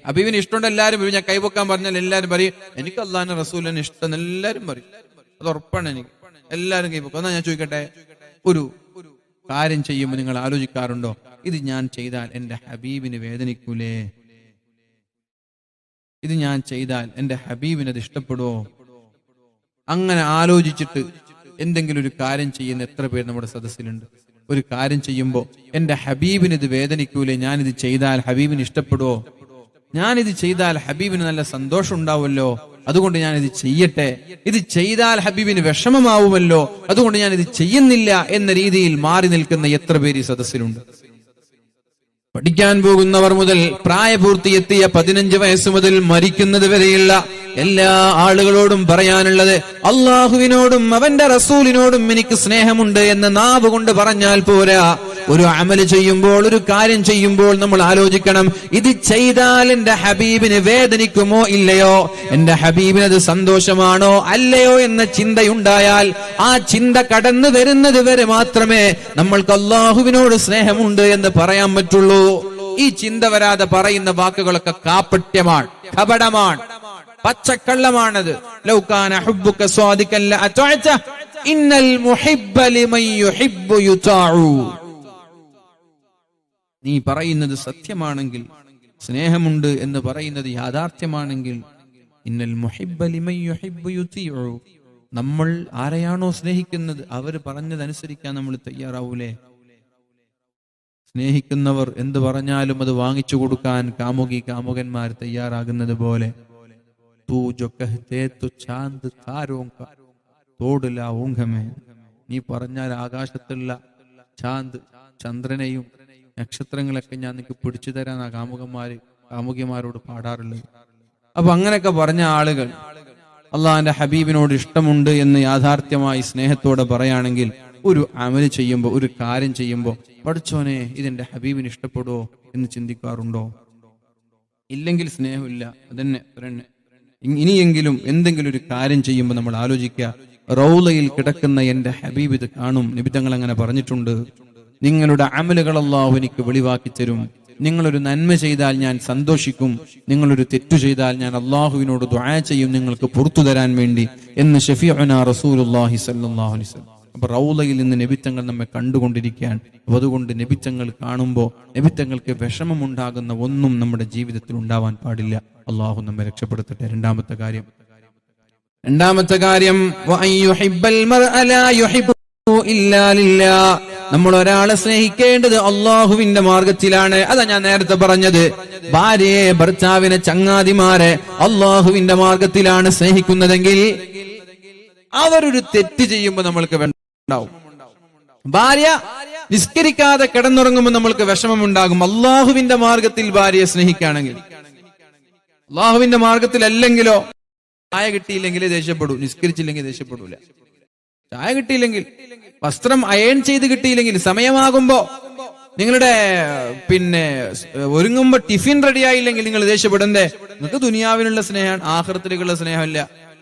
ഹബീബിന് ഇഷ്ടമുണ്ട് എല്ലാരും പറയും. ഞാൻ കൈവക്കാൻ പറഞ്ഞാൽ എല്ലാരും പറയും എനിക്ക് അള്ളാഹിന്റെ റസൂലിന് ഇഷ്ടം, എല്ലാരും പറയും. അത് ഉറപ്പാണ്. എനിക്ക് എല്ലാരും കൈവക്കും. എന്നാ ഞാൻ ചോദിക്കട്ടെ, ഒരു കാര്യം ചെയ്യുമ്പോൾ നിങ്ങൾ ആലോചിക്കാറുണ്ടോ, ഇത് ഞാൻ ചെയ്താൽ എന്റെ ഹബീബിന് വേദനിക്കൂലേ? ഇത് ഞാൻ ചെയ്താൽ എന്റെ ഹബീബിന് അത് ഇഷ്ടപ്പെടുവോ? അങ്ങനെ ആലോചിച്ചിട്ട് എന്തെങ്കിലും ഒരു കാര്യം ചെയ്യുന്ന എത്ര പേര് നമ്മുടെ സദസ്സിലുണ്ട്? ഒരു കാര്യം ചെയ്യുമ്പോൾ എന്റെ ഹബീബിന് ഇത് വേദനിക്കൂലേ? ഞാനിത് ചെയ്താൽ ഹബീബിന് ഇഷ്ടപ്പെടുവോ? ഞാനിത് ചെയ്താൽ ഹബീബിന് നല്ല സന്തോഷം ഉണ്ടാവുമല്ലോ, അതുകൊണ്ട് ഞാനിത് ചെയ്യട്ടെ. ഇത് ചെയ്താൽ ഹബീബിന് വിഷമമാവുമല്ലോ, അതുകൊണ്ട് ഞാനിത് ചെയ്യുന്നില്ല എന്ന രീതിയിൽ മാറി നിൽക്കുന്ന എത്ര പേര് ഈ സദസ്സിലുണ്ട്? പഠിക്കാൻ പോകുന്നവർ മുതൽ പ്രായപൂർത്തിയെത്തിയ 15 വയസ്സ് മുതൽ മരിക്കുന്നത് വരെയുള്ള എല്ലാ ആളുകളോടും പറയാനുള്ളത്, അള്ളാഹുവിനോടും അവന്റെ റസൂലിനോടും എനിക്ക് സ്നേഹമുണ്ട് എന്ന് നാവ് കൊണ്ട് പറഞ്ഞാൽ പോരാ. ഒരു അമല് ചെയ്യുമ്പോൾ, ഒരു കാര്യം ചെയ്യുമ്പോൾ നമ്മൾ ആലോചിക്കണം, ഇത് ചെയ്താൽ എന്റെ ഹബീബിന് വേദനിക്കുമോ ഇല്ലയോ, എന്റെ ഹബീബിന് അത് സന്തോഷമാണോ അല്ലയോ എന്ന ചിന്തയുണ്ടായാൽ ആ ചിന്ത കടന്നു വരുന്നത് വരെ മാത്രമേ നമ്മൾക്ക് അള്ളാഹുവിനോട് സ്നേഹമുണ്ട് എന്ന് പറയാൻ പറ്റുള്ളൂ. ഈ ചിന്ത വരാതെ പറയുന്ന വാക്കുകളൊക്കെ കാപട്യമാണ്, കപടമാണ്, പച്ചക്കള്ളമാണത്. ലൗകാന ഹുബ്ബുക സ്വാദിഖൻ ലഅതഅത ഇന്നൽ മുഹിബ്ബ ലിമൻ യുഹിബ്ബു യുതഉ. നീ പറയുന്നത് സത്യമാണെങ്കിൽ, സ്നേഹമുണ്ട് എന്ന് പറയുന്നത് യാഥാർത്ഥ്യമാണെങ്കിൽ, ഇന്നൽ മുഹിബ്ബ ലിമൻ യുഹിബ്ബു യുതഉ, നമ്മൾ ആരെയാണോ സ്നേഹിക്കുന്നത് അവർ പറഞ്ഞതനുസരിക്കാൻ നമ്മൾ തയ്യാറാവൂലേ? സ്നേഹിക്കുന്നവർ എന്ത് പറഞ്ഞാലും അത് വാങ്ങിച്ചു കൊടുക്കാൻ കാമുകന്മാർ തയ്യാറാകുന്നത് പോലെ, നീ പറഞ്ഞാൽ ആകാശത്തുള്ള ചാന്ത്, ചന്ദ്രനെയും നക്ഷത്രങ്ങളൊക്കെ ഞാൻ നിനക്ക് പിടിച്ചു തരാൻ ആ കാമുകിമാരോട് പാടാറുള്ളത്. അപ്പൊ അങ്ങനെയൊക്കെ പറഞ്ഞ ആളുകൾ അള്ളാഹിന്റെ ഹബീബിനോട് ഇഷ്ടമുണ്ട് എന്ന് യാഥാർത്ഥ്യമായി സ്നേഹത്തോടെ പറയുകയാണെങ്കിൽ, ഒരു അമല് ചെയ്യുമ്പോൾ, ഒരു കാര്യം ചെയ്യുമ്പോൾ, പഠിച്ചോനെ ഇതെന്റെ ഹബീബിന് ഇഷ്ടപ്പെടുവോ എന്ന് ചിന്തിക്കാറുണ്ടോ? ഇല്ലെങ്കിൽ സ്നേഹമില്ല. അതന്നെ ഇനിയെങ്കിലും എന്തെങ്കിലും ഒരു കാര്യം ചെയ്യുമ്പോൾ നമ്മൾ ആലോചിക്കുക, റൗളയിൽ കിടക്കുന്ന എന്റെ ഹബീബ് ഇത് കാണും. നബി തങ്ങൾ അങ്ങനെ പറഞ്ഞിട്ടുണ്ട്, നിങ്ങളുടെ അമലുകൾ അല്ലാഹു എനിക്ക് വെളിവാക്കി തരും. നിങ്ങളൊരു നന്മ ചെയ്താൽ ഞാൻ സന്തോഷിക്കും, നിങ്ങളൊരു തെറ്റു ചെയ്താൽ ഞാൻ അള്ളാഹുവിനോട് ദുആ ചെയ്യും നിങ്ങൾക്ക് പുറത്തു തരാൻ വേണ്ടി എന്ന് ശഫീഉനാ റസൂലുള്ളാഹി സ്വല്ലല്ലാഹു അലൈഹി വസല്ലം. അപ്പൊ റൗളയിൽ നിന്ന് നബിത്തങ്ങൾ നമ്മെ കണ്ടുകൊണ്ടിരിക്കുകയാണ്. അപ്പൊ അതുകൊണ്ട് നബിത്തങ്ങൾ കാണുമ്പോൾ നബിത്തങ്ങൾക്ക് വിഷമമുണ്ടാകുന്ന ഒന്നും നമ്മുടെ ജീവിതത്തിൽ ഉണ്ടാവാൻ പാടില്ല. അള്ളാഹു നമ്മെ രക്ഷപ്പെടുത്തട്ടെ. രണ്ടാമത്തെ കാര്യം നമ്മൾ ഒരാളെ സ്നേഹിക്കേണ്ടത് അള്ളാഹുവിന്റെ മാർഗത്തിലാണ്. അതാ ഞാൻ നേരത്തെ പറഞ്ഞത്, ഭാര്യയെ ഭർത്താവിനെ ചങ്ങാതിമാരെ അള്ളാഹുവിന്റെ മാർഗത്തിലാണ് സ്നേഹിക്കുന്നതെങ്കിൽ അവരൊരു തെറ്റ് ചെയ്യുമ്പോൾ നമ്മൾക്ക് ഉണ്ടാവും. ഭാര്യ നിസ്കരിക്കാതെ കിടന്നുറങ്ങുമ്പോൾ നമ്മൾക്ക് വിഷമമുണ്ടാകും. അള്ളാഹുവിന്റെ മാർഗത്തിൽ ഭാര്യയെ സ്നേഹിക്കുകയാണെങ്കിൽ, അള്ളാഹുവിന്റെ മാർഗത്തിൽ അല്ലെങ്കിലോ ചായ കിട്ടിയില്ലെങ്കിൽ ദേഷ്യപ്പെടൂ, നിസ്കരിച്ചില്ലെങ്കിൽ ദേഷ്യപ്പെടൂല. ചായ കിട്ടിയില്ലെങ്കിൽ, വസ്ത്രം അയൺ ചെയ്ത് കിട്ടിയില്ലെങ്കിൽ, സമയമാകുമ്പോ നിങ്ങളുടെ ഒരുങ്ങുമ്പോ ടിഫിൻ റെഡി ആയില്ലെങ്കിൽ നിങ്ങൾ ദേഷ്യപ്പെടണ്ടേ? നിങ്ങൾക്ക് ദുനിയാവിനുള്ള സ്നേഹമാണ്, ആഖിറത്തിലേക്കുള്ള സ്നേഹമല്ല.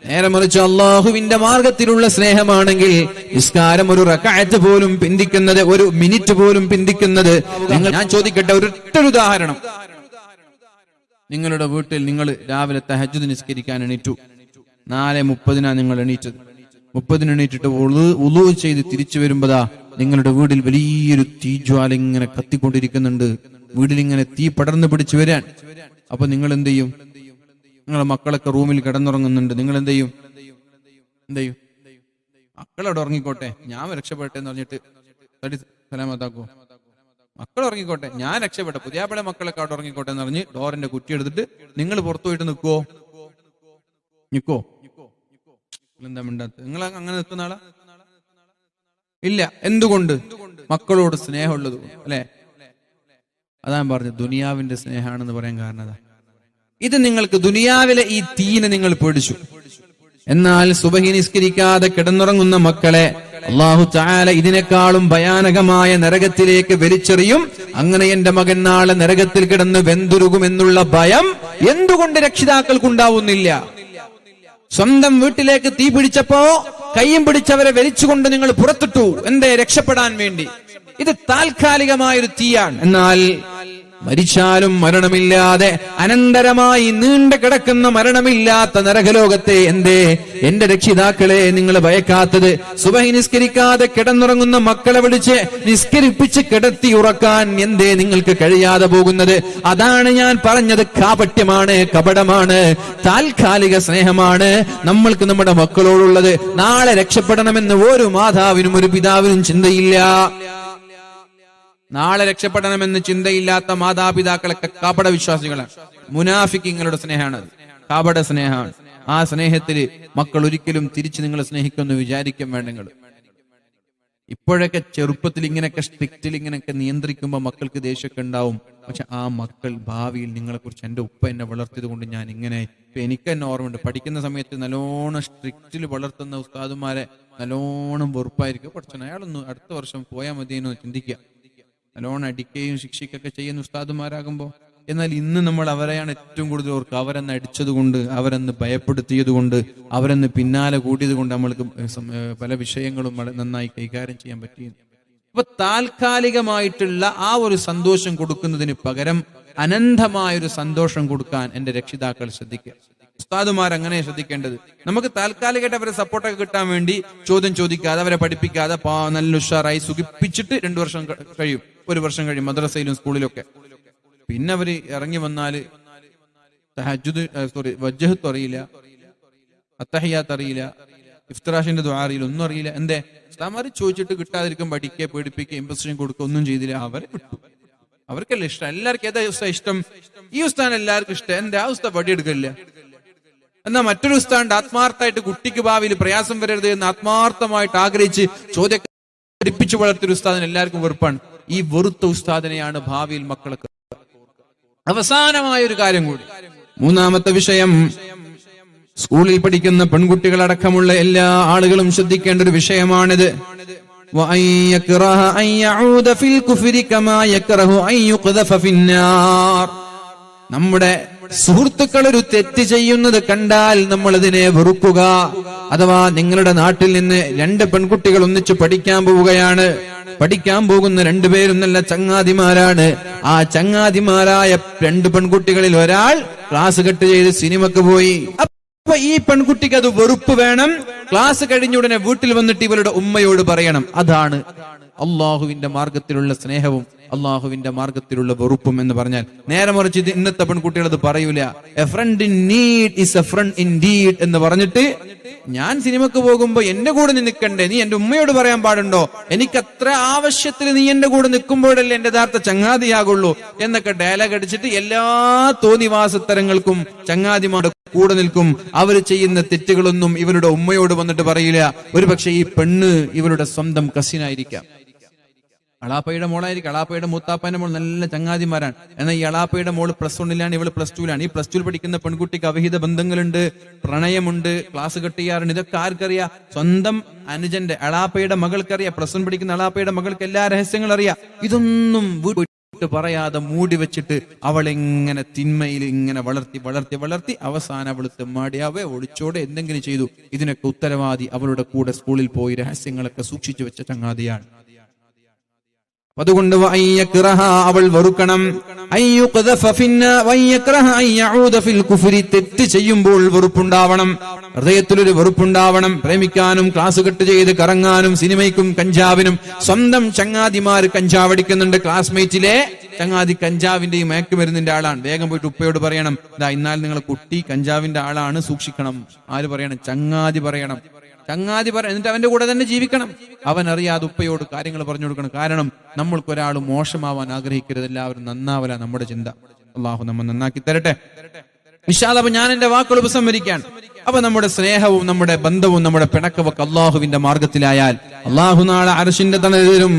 നേരെ മറിച്ച് അള്ളാഹുവിന്റെ മാർഗത്തിലുള്ള സ്നേഹമാണെങ്കിൽ നിസ്കാരം ഒരു റക്അത്ത് പോലും പിന്തിക്കുന്നത്, ഒരു മിനിറ്റ് പോലും പിന്തിക്കുന്നത്. ഞാൻ ചോദിക്കട്ടെ, ഒരൊറ്റൊരു ഉദാഹരണം. നിങ്ങളുടെ വീട്ടിൽ നിങ്ങൾ രാവിലെ തഹജ്ജുദ് നിസ്കരിക്കാൻ എണീറ്റു. 4:30 നിങ്ങൾ എണീറ്റത്. 30 എണീറ്റിട്ട് വുളൂ ചെയ്ത് തിരിച്ചു വരുമ്പോഴാ നിങ്ങളുടെ വീട്ടിൽ വലിയൊരു തീജ്വാല ഇങ്ങനെ കത്തിക്കൊണ്ടിരിക്കുന്നുണ്ട്. വീട്ടിലിങ്ങനെ തീ പടർന്നു പിടിച്ചു വരാൻ. അപ്പൊ നിങ്ങൾ എന്ത് ചെയ്യും? നിങ്ങളെ മക്കളൊക്കെ റൂമിൽ കിടന്നുറങ്ങുന്നുണ്ട്. നിങ്ങൾ എന്ത് ചെയ്യും? മക്കളവിടെ ഉറങ്ങിക്കോട്ടെ, ഞാൻ രക്ഷപ്പെട്ടെ എന്ന് പറഞ്ഞിട്ട് സലാമത്താക്കോ? മക്കൾ ഉറങ്ങിക്കോട്ടെ, ഞാൻ രക്ഷപ്പെട്ടെ, പുതിയാപ്പിളെ മക്കളൊക്കെ അവിടെ ഉറങ്ങിക്കോട്ടെ എന്ന് പറഞ്ഞ് ഡോറിന്റെ കുറ്റി എടുത്തിട്ട് നിങ്ങൾ പുറത്തു പോയിട്ട് നിൽക്കോ? എന്താ മിണ്ടാത്ത? നിങ്ങൾ അങ്ങനെ നിൽക്കുന്ന ആളാ? ഇല്ല. എന്തുകൊണ്ട്? മക്കളോട് സ്നേഹമുള്ളത് അല്ലെ? അതാ പറഞ്ഞത് ദുനിയാവിന്റെ സ്നേഹമാണെന്ന് പറയാൻ കാരണം അതാ. ഇത് നിങ്ങൾക്ക് ദുനിയാവിലെ ഈ തീനെ നിങ്ങൾ പേടിച്ചു. എന്നാൽ സുബഹി നിസ്കരിക്കാതെ കിടന്നുറങ്ങുന്ന മക്കളെ അല്ലാഹു തആല ഇതിനേക്കാളും ഭയാനകമായ നരകത്തിലേക്ക് വലിച്ചെറിയും. അങ്ങനെ എന്റെ മകൻ നാളെ നരകത്തിൽ കിടന്ന് വെന്തുരുകുമെന്നുള്ള ഭയം എന്തുകൊണ്ട് രക്ഷിതാക്കൾക്കുണ്ടാവുന്നില്ല? സ്വന്തം വീട്ടിലേക്ക് തീ പിടിച്ചപ്പോ കയ്യും പിടിച്ചവരെ വലിച്ചുകൊണ്ട് നിങ്ങൾ പുറത്തിട്ടു. എന്തേ? രക്ഷപ്പെടാൻ വേണ്ടി. ഇത് താൽക്കാലികമായൊരു തീയാണ്. എന്നാൽ മരിച്ചാലും മരണമില്ലാതെ അനന്തരമായി നീണ്ടു കിടക്കുന്ന മരണമില്ലാത്ത നരകലോകത്തെ എന്തേ എന്റെ രക്ഷിതാക്കളെ നിങ്ങൾ ഭയക്കാത്തത്? സുബഹി നിസ്കരിക്കാതെ കിടന്നുറങ്ങുന്ന മക്കളെ വിളിച്ച് നിസ്കരിപ്പിച്ച് കിടത്തി ഉറക്കാൻ എന്തേ നിങ്ങൾക്ക് കഴിയാതെ പോകുന്നത്? അതാണ് ഞാൻ പറഞ്ഞത്. കാപട്യമാണ്, കപടമാണ്, താൽക്കാലിക സ്നേഹമാണ് നമ്മൾക്ക് നമ്മുടെ മക്കളോടുള്ളത്. നാളെ രക്ഷപ്പെടണമെന്ന് ഒരു മാതാവിനും ഒരു പിതാവിനും ചിന്തയില്ല. നാളെ രക്ഷപ്പെടണമെന്ന് ചിന്തയില്ലാത്ത മാതാപിതാക്കളൊക്കെ കാപട വിശ്വാസികളാണ്. മുനാഫിക്കുകളുടെ സ്നേഹമാണ്, കാപട സ്നേഹമാണ്. ആ സ്നേഹത്തില് മക്കൾ ഒരിക്കലും തിരിച്ച് നിങ്ങളെ സ്നേഹിക്കുമെന്ന് വിചാരിക്കാൻ വേണ്ട. നിങ്ങൾ ഇപ്പോഴൊക്കെ ചെറുപ്പത്തിൽ ഇങ്ങനെയൊക്കെ സ്ട്രിക്റ്റിൽ ഇങ്ങനെയൊക്കെ നിയന്ത്രിക്കുമ്പോൾ മക്കൾക്ക് ദേഷ്യമൊക്കെ ഉണ്ടാവും. പക്ഷെ ആ മക്കൾ ഭാവിയിൽ നിങ്ങളെ കുറിച്ച് എന്റെ ഉപ്പ എന്നെ വളർത്തിയത് കൊണ്ട് ഞാൻ ഇങ്ങനെ, ഇപ്പൊ എനിക്ക് തന്നെ ഓർമ്മയുണ്ട്, പഠിക്കുന്ന സമയത്ത് നല്ലോണം സ്ട്രിക്റ്റിൽ വളർത്തുന്ന ഉസ്താദുമാരെ നല്ലോണം വെറുപ്പായിരിക്കും. പഠിച്ചോ അയാളൊന്ന് അടുത്ത വർഷം പോയാൽ മതിയെന്ന് ചിന്തിക്കുക. നല്ലോണം അടിക്കുകയും ശിക്ഷിക്കുകയൊക്കെ ചെയ്യുന്ന ഉസ്താദുമാരാകുമ്പോൾ. എന്നാൽ ഇന്ന് നമ്മൾ അവരെയാണ് ഏറ്റവും കൂടുതൽ ഓർക്കുക. അവരെന്ന് അടിച്ചത് കൊണ്ട്, അവരെന്ന് ഭയപ്പെടുത്തിയത് കൊണ്ട്, അവരെന്ന് പിന്നാലെ കൂട്ടിയത് കൊണ്ട് നമ്മൾക്ക് പല വിഷയങ്ങളും നന്നായി കൈകാര്യം ചെയ്യാൻ പറ്റിയത്. അപ്പൊ താൽക്കാലികമായിട്ടുള്ള ആ ഒരു സന്തോഷം കൊടുക്കുന്നതിന് പകരം അനന്തമായൊരു സന്തോഷം കൊടുക്കാൻ എന്റെ രക്ഷിതാക്കൾ ശ്രദ്ധിക്കുക. ഉസ്താദുമാർ അങ്ങനെ ശ്രദ്ധിക്കേണ്ടത്. നമുക്ക് താൽക്കാലികമായിട്ട് അവരെ സപ്പോർട്ടൊക്കെ കിട്ടാൻ വേണ്ടി ചോദ്യം ചോദിക്കാതെ, അവരെ പഠിപ്പിക്കാതെ നല്ല ഉഷാറായി സുഖിപ്പിച്ചിട്ട് 2 വർഷം കഴിയും, 1 വർഷം കഴിയും മദ്രസയിലും സ്കൂളിലൊക്കെ. പിന്നെ അവര് ഇറങ്ങി വന്നാല് വജ്ജഹത്ത് അറിയില്ല, അത്തഹിയാത്ത് അറിയില്ല, ഇഫ്തിറാഷിന്റെ ദുആ അറിയില്ല, ഒന്നും അറിയില്ല. എന്തേ? ഉസ്താദുമാർ ചോദിച്ചിട്ട് കിട്ടാതിരിക്കും, പഠിക്കുക, പേടിപ്പിക്കുക, ഇംപ്രഷൻ കൊടുക്കുക, ഒന്നും ചെയ്തില്ല. അവരെ വിട്ടു. അവർക്കല്ല ഇഷ്ടം. എല്ലാവർക്കും ഏതാ ഉസ്താദ് ഇഷ്ടം? ഈ ഉസ്താദ് എല്ലാവർക്കും ഇഷ്ടം. എന്റെ ആ ഉസ്താദ് പടിയെടുക്കില്ല. എന്നാ മറ്റൊരു ഉസ്താദ് ആത്മാർത്ഥമായിട്ട് കുട്ടിക്ക് ഭാവിയിൽ പ്രയാസം വരരുത് എന്ന് ആത്മാർത്ഥമായിട്ട് ആഗ്രഹിച്ച് ചോദ്യം പഠിപ്പിച്ചു വളർത്തിയൊരു ഉസ്താദിന് എല്ലാവർക്കും വെറുപ്പാണ്. ഈ വെറുത്ത ഉസ്താദിനെയാണ് ഭാവിയിൽ മക്കളൊക്കെ. അവസാനമായ ഒരു കാര്യം കൂടി, മൂന്നാമത്തെ വിഷയം, സ്കൂളിൽ പഠിക്കുന്ന പെൺകുട്ടികളടക്കമുള്ള എല്ലാ ആളുകളും ശ്രദ്ധിക്കേണ്ട ഒരു വിഷയമാണിത്. നമ്മുടെ സുഹൃത്തുക്കൾ ഒരു തെറ്റ് ചെയ്യുന്നത് കണ്ടാൽ നമ്മൾ അതിനെ വെറുക്കുക. അഥവാ നിങ്ങളുടെ നാട്ടിൽ നിന്ന് 2 പെൺകുട്ടികൾ ഒന്നിച്ച് പഠിക്കാൻ പോവുകയാണ്. പഠിക്കാൻ പോകുന്ന 2 പേരും നല്ല ചങ്ങാതിമാരാണ്. ആ ചങ്ങാതിമാരായ 2 പെൺകുട്ടികളിൽ ഒരാൾ ക്ലാസ് കട്ട് ചെയ്ത് സിനിമക്ക് പോയി. അപ്പൊ ഈ പെൺകുട്ടിക്ക് അത് വെറുപ്പ് വേണം. ക്ലാസ് കഴിഞ്ഞ ഉടനെ വീട്ടിൽ വന്നിട്ട് ഇവരുടെ ഉമ്മയോട് പറയണം. അതാണ് അള്ളാഹുവിന്റെ മാർഗത്തിലുള്ള സ്നേഹവും അള്ളാഹുവിന്റെ മാർഗത്തിലുള്ള വെറുപ്പും എന്ന് പറഞ്ഞാൽ. നേരെ മറിച്ച് ഇത് ഇന്നത്തെ പെൺകുട്ടികൾ അത് പറയൂല. A friend in need is a friend in deed എന്ന് പറഞ്ഞിട്ട്, ഞാൻ സിനിമക്ക് പോകുമ്പോ എന്റെ കൂടെ നീ നിൽക്കണ്ടേ, നീ എന്റെ ഉമ്മയോട് പറയാൻ പാടുണ്ടോ, എനിക്ക് അത്ര ആവശ്യത്തിൽ നീ എന്റെ കൂടെ നിൽക്കുമ്പോഴല്ലേ എന്റെ യഥാർത്ഥ ചങ്ങാതിയാകുള്ളൂ എന്നൊക്കെ ഡയലോഗ് അടിച്ചിട്ട് എല്ലാ തോന്നിവാസത്തരങ്ങൾക്കും ചങ്ങാതിമാരുടെ കൂടെ നിൽക്കും. അവർ ചെയ്യുന്ന തെറ്റുകളൊന്നും ഇവരുടെ ഉമ്മയോട് വന്നിട്ട് പറയില്ല. ഒരുപക്ഷെ ഈ പെണ്ണ് ഇവരുടെ സ്വന്തം കസിനായിരിക്കാം, അളാപ്പയുടെ മോളായിരിക്കും. അളാപ്പയുടെ മൂത്താപ്പന്റെ മോൾ നല്ല ചങ്ങാതിമാരാണ്. എന്നാൽ ഈ അളാപ്പയുടെ മോള് +1 ഇവള് +2. ഈ +2 പഠിക്കുന്ന പെൺകുട്ടിക്ക് അവിഹിത ബന്ധങ്ങളുണ്ട്, പ്രണയമുണ്ട്, ക്ലാസ് കട്ട് ചെയ്യാറുണ്ട്. ഇതൊക്കെ ആർക്കറിയാം? സ്വന്തം അനുജന്റെ അളാപ്പയുടെ മകൾക്കറിയാം. +1 പഠിക്കുന്ന അളാപ്പയുടെ മകൾക്ക് എല്ലാ രഹസ്യങ്ങളും അറിയാം. ഇതൊന്നും വീട്ട് പറയാതെ മൂടി വെച്ചിട്ട് അവളെങ്ങനെ തിന്മയിൽ ഇങ്ങനെ വളർത്തി അവസാനം അവൾ തെമ്മാടിയാവേ ഒളിച്ചോടെ എന്തെങ്കിലും ചെയ്തു. ഇതിനൊക്കെ ഉത്തരവാദി അവളുടെ കൂടെ സ്കൂളിൽ പോയി രഹസ്യങ്ങളൊക്കെ സൂക്ഷിച്ചു വെച്ച ചങ്ങാതിയാണ്. അതുകൊണ്ട് അവൾ വെറുക്കണം. തെറ്റ് ചെയ്യുമ്പോൾ വെറുപ്പുണ്ടാവണം, ഹൃദയത്തിലൊരു വെറുപ്പുണ്ടാവണം. പ്രേമിക്കാനും ക്ലാസ് കട്ട് ചെയ്ത് കറങ്ങാനും സിനിമയ്ക്കും കഞ്ചാവിനും. സ്വന്തം ചങ്ങാതിമാര് കഞ്ചാവടിക്കുന്നുണ്ട്, ക്ലാസ്മേറ്റിലെ ചങ്ങാതി കഞ്ചാവിന്റെയും മയക്കുമരുന്നിന്റെ ആളാണ്. വേഗം പോയിട്ട് ഉപ്പയോട് പറയണം, ഇന്നാൽ നിങ്ങളെ കുട്ടി കഞ്ചാവിന്റെ ആളാണ്, സൂക്ഷിക്കണം. ആര് പറയണം? ചങ്ങാതി പറയണം. എന്നിട്ട് അവന്റെ കൂടെ തന്നെ ജീവിക്കണം. അവൻ അറിയാതെ ഉപ്പയോട് കാര്യങ്ങൾ പറഞ്ഞു കൊടുക്കണം. കാരണം നമ്മൾക്കൊരാൾ മോശമാവാൻ ആഗ്രഹിക്കരുത്, എല്ലാവരും നന്നാവല നമ്മുടെ ചിന്ത. അള്ളാഹു നമ്മെ നന്നാക്കി തരട്ടെ. ഇൻഷാ അല്ലാഹ് ഞാൻ എന്റെ വാക്കുകൾ ഉപസംഹരിക്കാൻ. അപ്പൊ നമ്മുടെ സ്നേഹവും നമ്മുടെ ബന്ധവും നമ്മുടെ പിണക്കമൊക്കെ അള്ളാഹുവിന്റെ മാർഗത്തിലായാൽ അള്ളാഹു നാളെ അർശിന്റെ തണലിലും.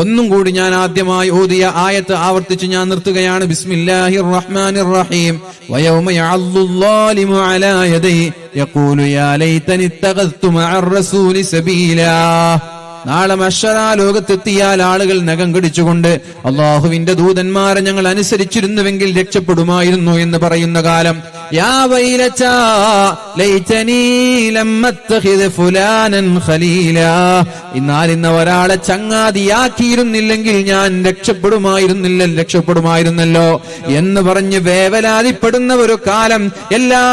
ഒന്നും കൂടി ഞാൻ ആദ്യമായി ഓതിയ ആയത്ത് ആവർത്തിച്ച് ഞാൻ നിർത്തുകയാണ്. ബിസ്മില്ലാഹിർ റഹ്മാനിർ റഹീം. വയൗമ യഅല്ലുല്ലാലിമു അലാ യദൈഹി യഖൂലു യാ ലൈതനി ഇത്തഖദ്തു മഅർ റസൂലി സബീലാ. നാളെ മഹ്ശറാ ലോകത്തെത്തിയാൽ ആളുകൾ നഖം കടിച്ചുകൊണ്ട് അള്ളാഹുവിന്റെ ദൂതന്മാരെ ഞങ്ങൾ അനുസരിച്ചിരുന്നുവെങ്കിൽ രക്ഷപ്പെടുമായിരുന്നു എന്ന് പറയുന്ന കാലം. യാ വൈലതാ ലൈതനീ ലം അത്തഖിദ് ഫുലാനൻ ഖലീലാ. ഇന്ന് ഒരാളെ ചങ്ങാതിയാക്കിയിരുന്നില്ലെങ്കിൽ ഞാൻ രക്ഷപ്പെടുമായിരുന്നല്ലോ എന്ന് പറഞ്ഞ് വേവലാതിപ്പെടുന്ന ഒരു കാലം എല്ലാ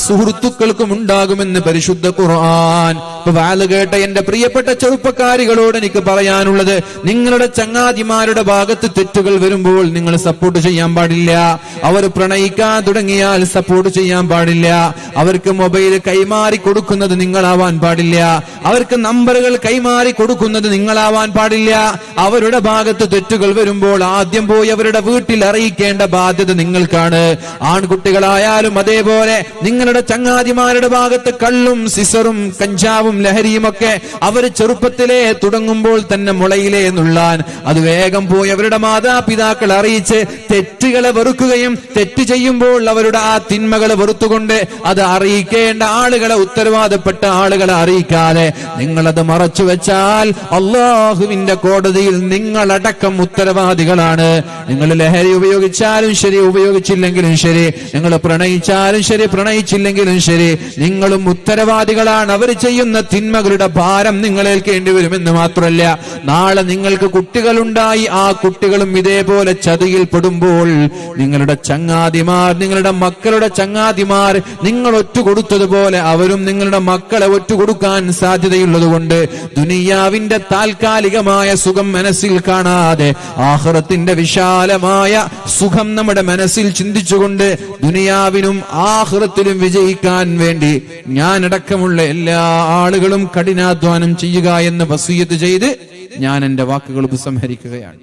സുഹൃത്തുക്കൾക്കും ഉണ്ടാകുമെന്ന് പരിശുദ്ധ ഖുർആൻ. വാല് കേട്ട എന്റെ പ്രിയപ്പെട്ട ചെറുപ്പക്കാരികളോട് എനിക്ക് പറയാനുള്ളത്, നിങ്ങളുടെ ചങ്ങാതിമാരുടെ ഭാഗത്ത് തെറ്റുകൾ വരുമ്പോൾ നിങ്ങൾ സപ്പോർട്ട് ചെയ്യാൻ പാടില്ല. അവർ പ്രണയിക്കാൻ തുടങ്ങിയാൽ സപ്പോർട്ട് ചെയ്യാൻ പാടില്ല. അവർക്ക് മൊബൈൽ കൈമാറി കൊടുക്കുന്നത് നിങ്ങളാവാൻ പാടില്ല. അവർക്ക് നമ്പറുകൾ കൈമാറി കൊടുക്കുന്നത് നിങ്ങളാവാൻ പാടില്ല. അവരുടെ ഭാഗത്ത് തെറ്റുകൾ വരുമ്പോൾ ആദ്യം പോയി അവരുടെ വീട്ടിൽ അറിയിക്കേണ്ട ബാധ്യത നിങ്ങൾക്കാണ്. ആൺകുട്ടികളായാലും അതേപോലെ നിങ്ങളുടെ ചങ്ങാതിമാരുടെ ഭാഗത്ത് കള്ളും സിസറും കഞ്ചാവും ലഹരിയുമൊക്കെ അവർ ചെറുപ്പത്തിലെ തുടങ്ങുമ്പോൾ തന്നെ മുളയിലേ നുള്ളാൻ അത് വേഗം പോയി അവരുടെ മാതാപിതാക്കൾ അറിയിച്ച് തെറ്റുകളെ വെറുക്കുകയും തെറ്റ് ചെയ്യുമ്പോൾ അവരുടെ ആ തിന്മകളെ വെറുത്തുകൊണ്ട് അത് അറിയിക്കേണ്ട ആളുകളെ, ഉത്തരവാദപ്പെട്ട ആളുകളെ അറിയിക്കാതെ നിങ്ങളത് മറച്ചു വെച്ചാൽ അള്ളാഹുവിന്റെ കോടതിയിൽ നിങ്ങളടക്കം ഉത്തരവാദികളാണ്. നിങ്ങൾ ലഹരി ഉപയോഗിച്ചാലും ശരി, ഉപയോഗിച്ചില്ലെങ്കിലും ശരി, നിങ്ങൾ പ്രണയിച്ചാലും ശരി, പ്രണയിച്ചില്ലെങ്കിലും ശരി, നിങ്ങളും ഉത്തരവാദികളാണ്. അവർ ചെയ്യുന്ന തിന്മകളുടെ ഭാരം നിങ്ങളേൽക്കേണ്ടി വരുമെന്ന് മാത്രമല്ല, നാളെ നിങ്ങൾക്ക് കുട്ടികളുണ്ടായി ആ കുട്ടികളും ഇതേപോലെ ചതിയിൽ പെടുമ്പോൾ നിങ്ങളുടെ ചങ്ങാതിമാർ, നിങ്ങളുടെ മക്കളുടെ ചങ്ങാതിമാർ നിങ്ങൾ ഒറ്റുകൊടുത്തതുപോലെ അവരും നിങ്ങളുടെ മക്കളെ ഒറ്റുകൊടുക്കാൻ സാധ്യതയുള്ളതുകൊണ്ട് ദുനിയാവിന്റെ താൽക്കാലികമായ സുഖം മനസ്സിൽ കാണാതെ ആഖിറത്തിന്റെ വിശാലമായ സുഖം നമ്മുടെ മനസ്സിൽ ചിന്തിച്ചുകൊണ്ട് ദുനിയാവിനും ആഖിറത്തിലും വിജയിക്കാൻ വേണ്ടി ഞാനടക്കമുള്ള എല്ലാ ആളുകളും കഠിനാധ്വാനം ചെയ്യുക എന്ന് വസിയത്ത് ചെയ്ത് ഞാൻ എന്റെ വാക്കുകൾ ഉപസംഹരിക്കുകയാണ്.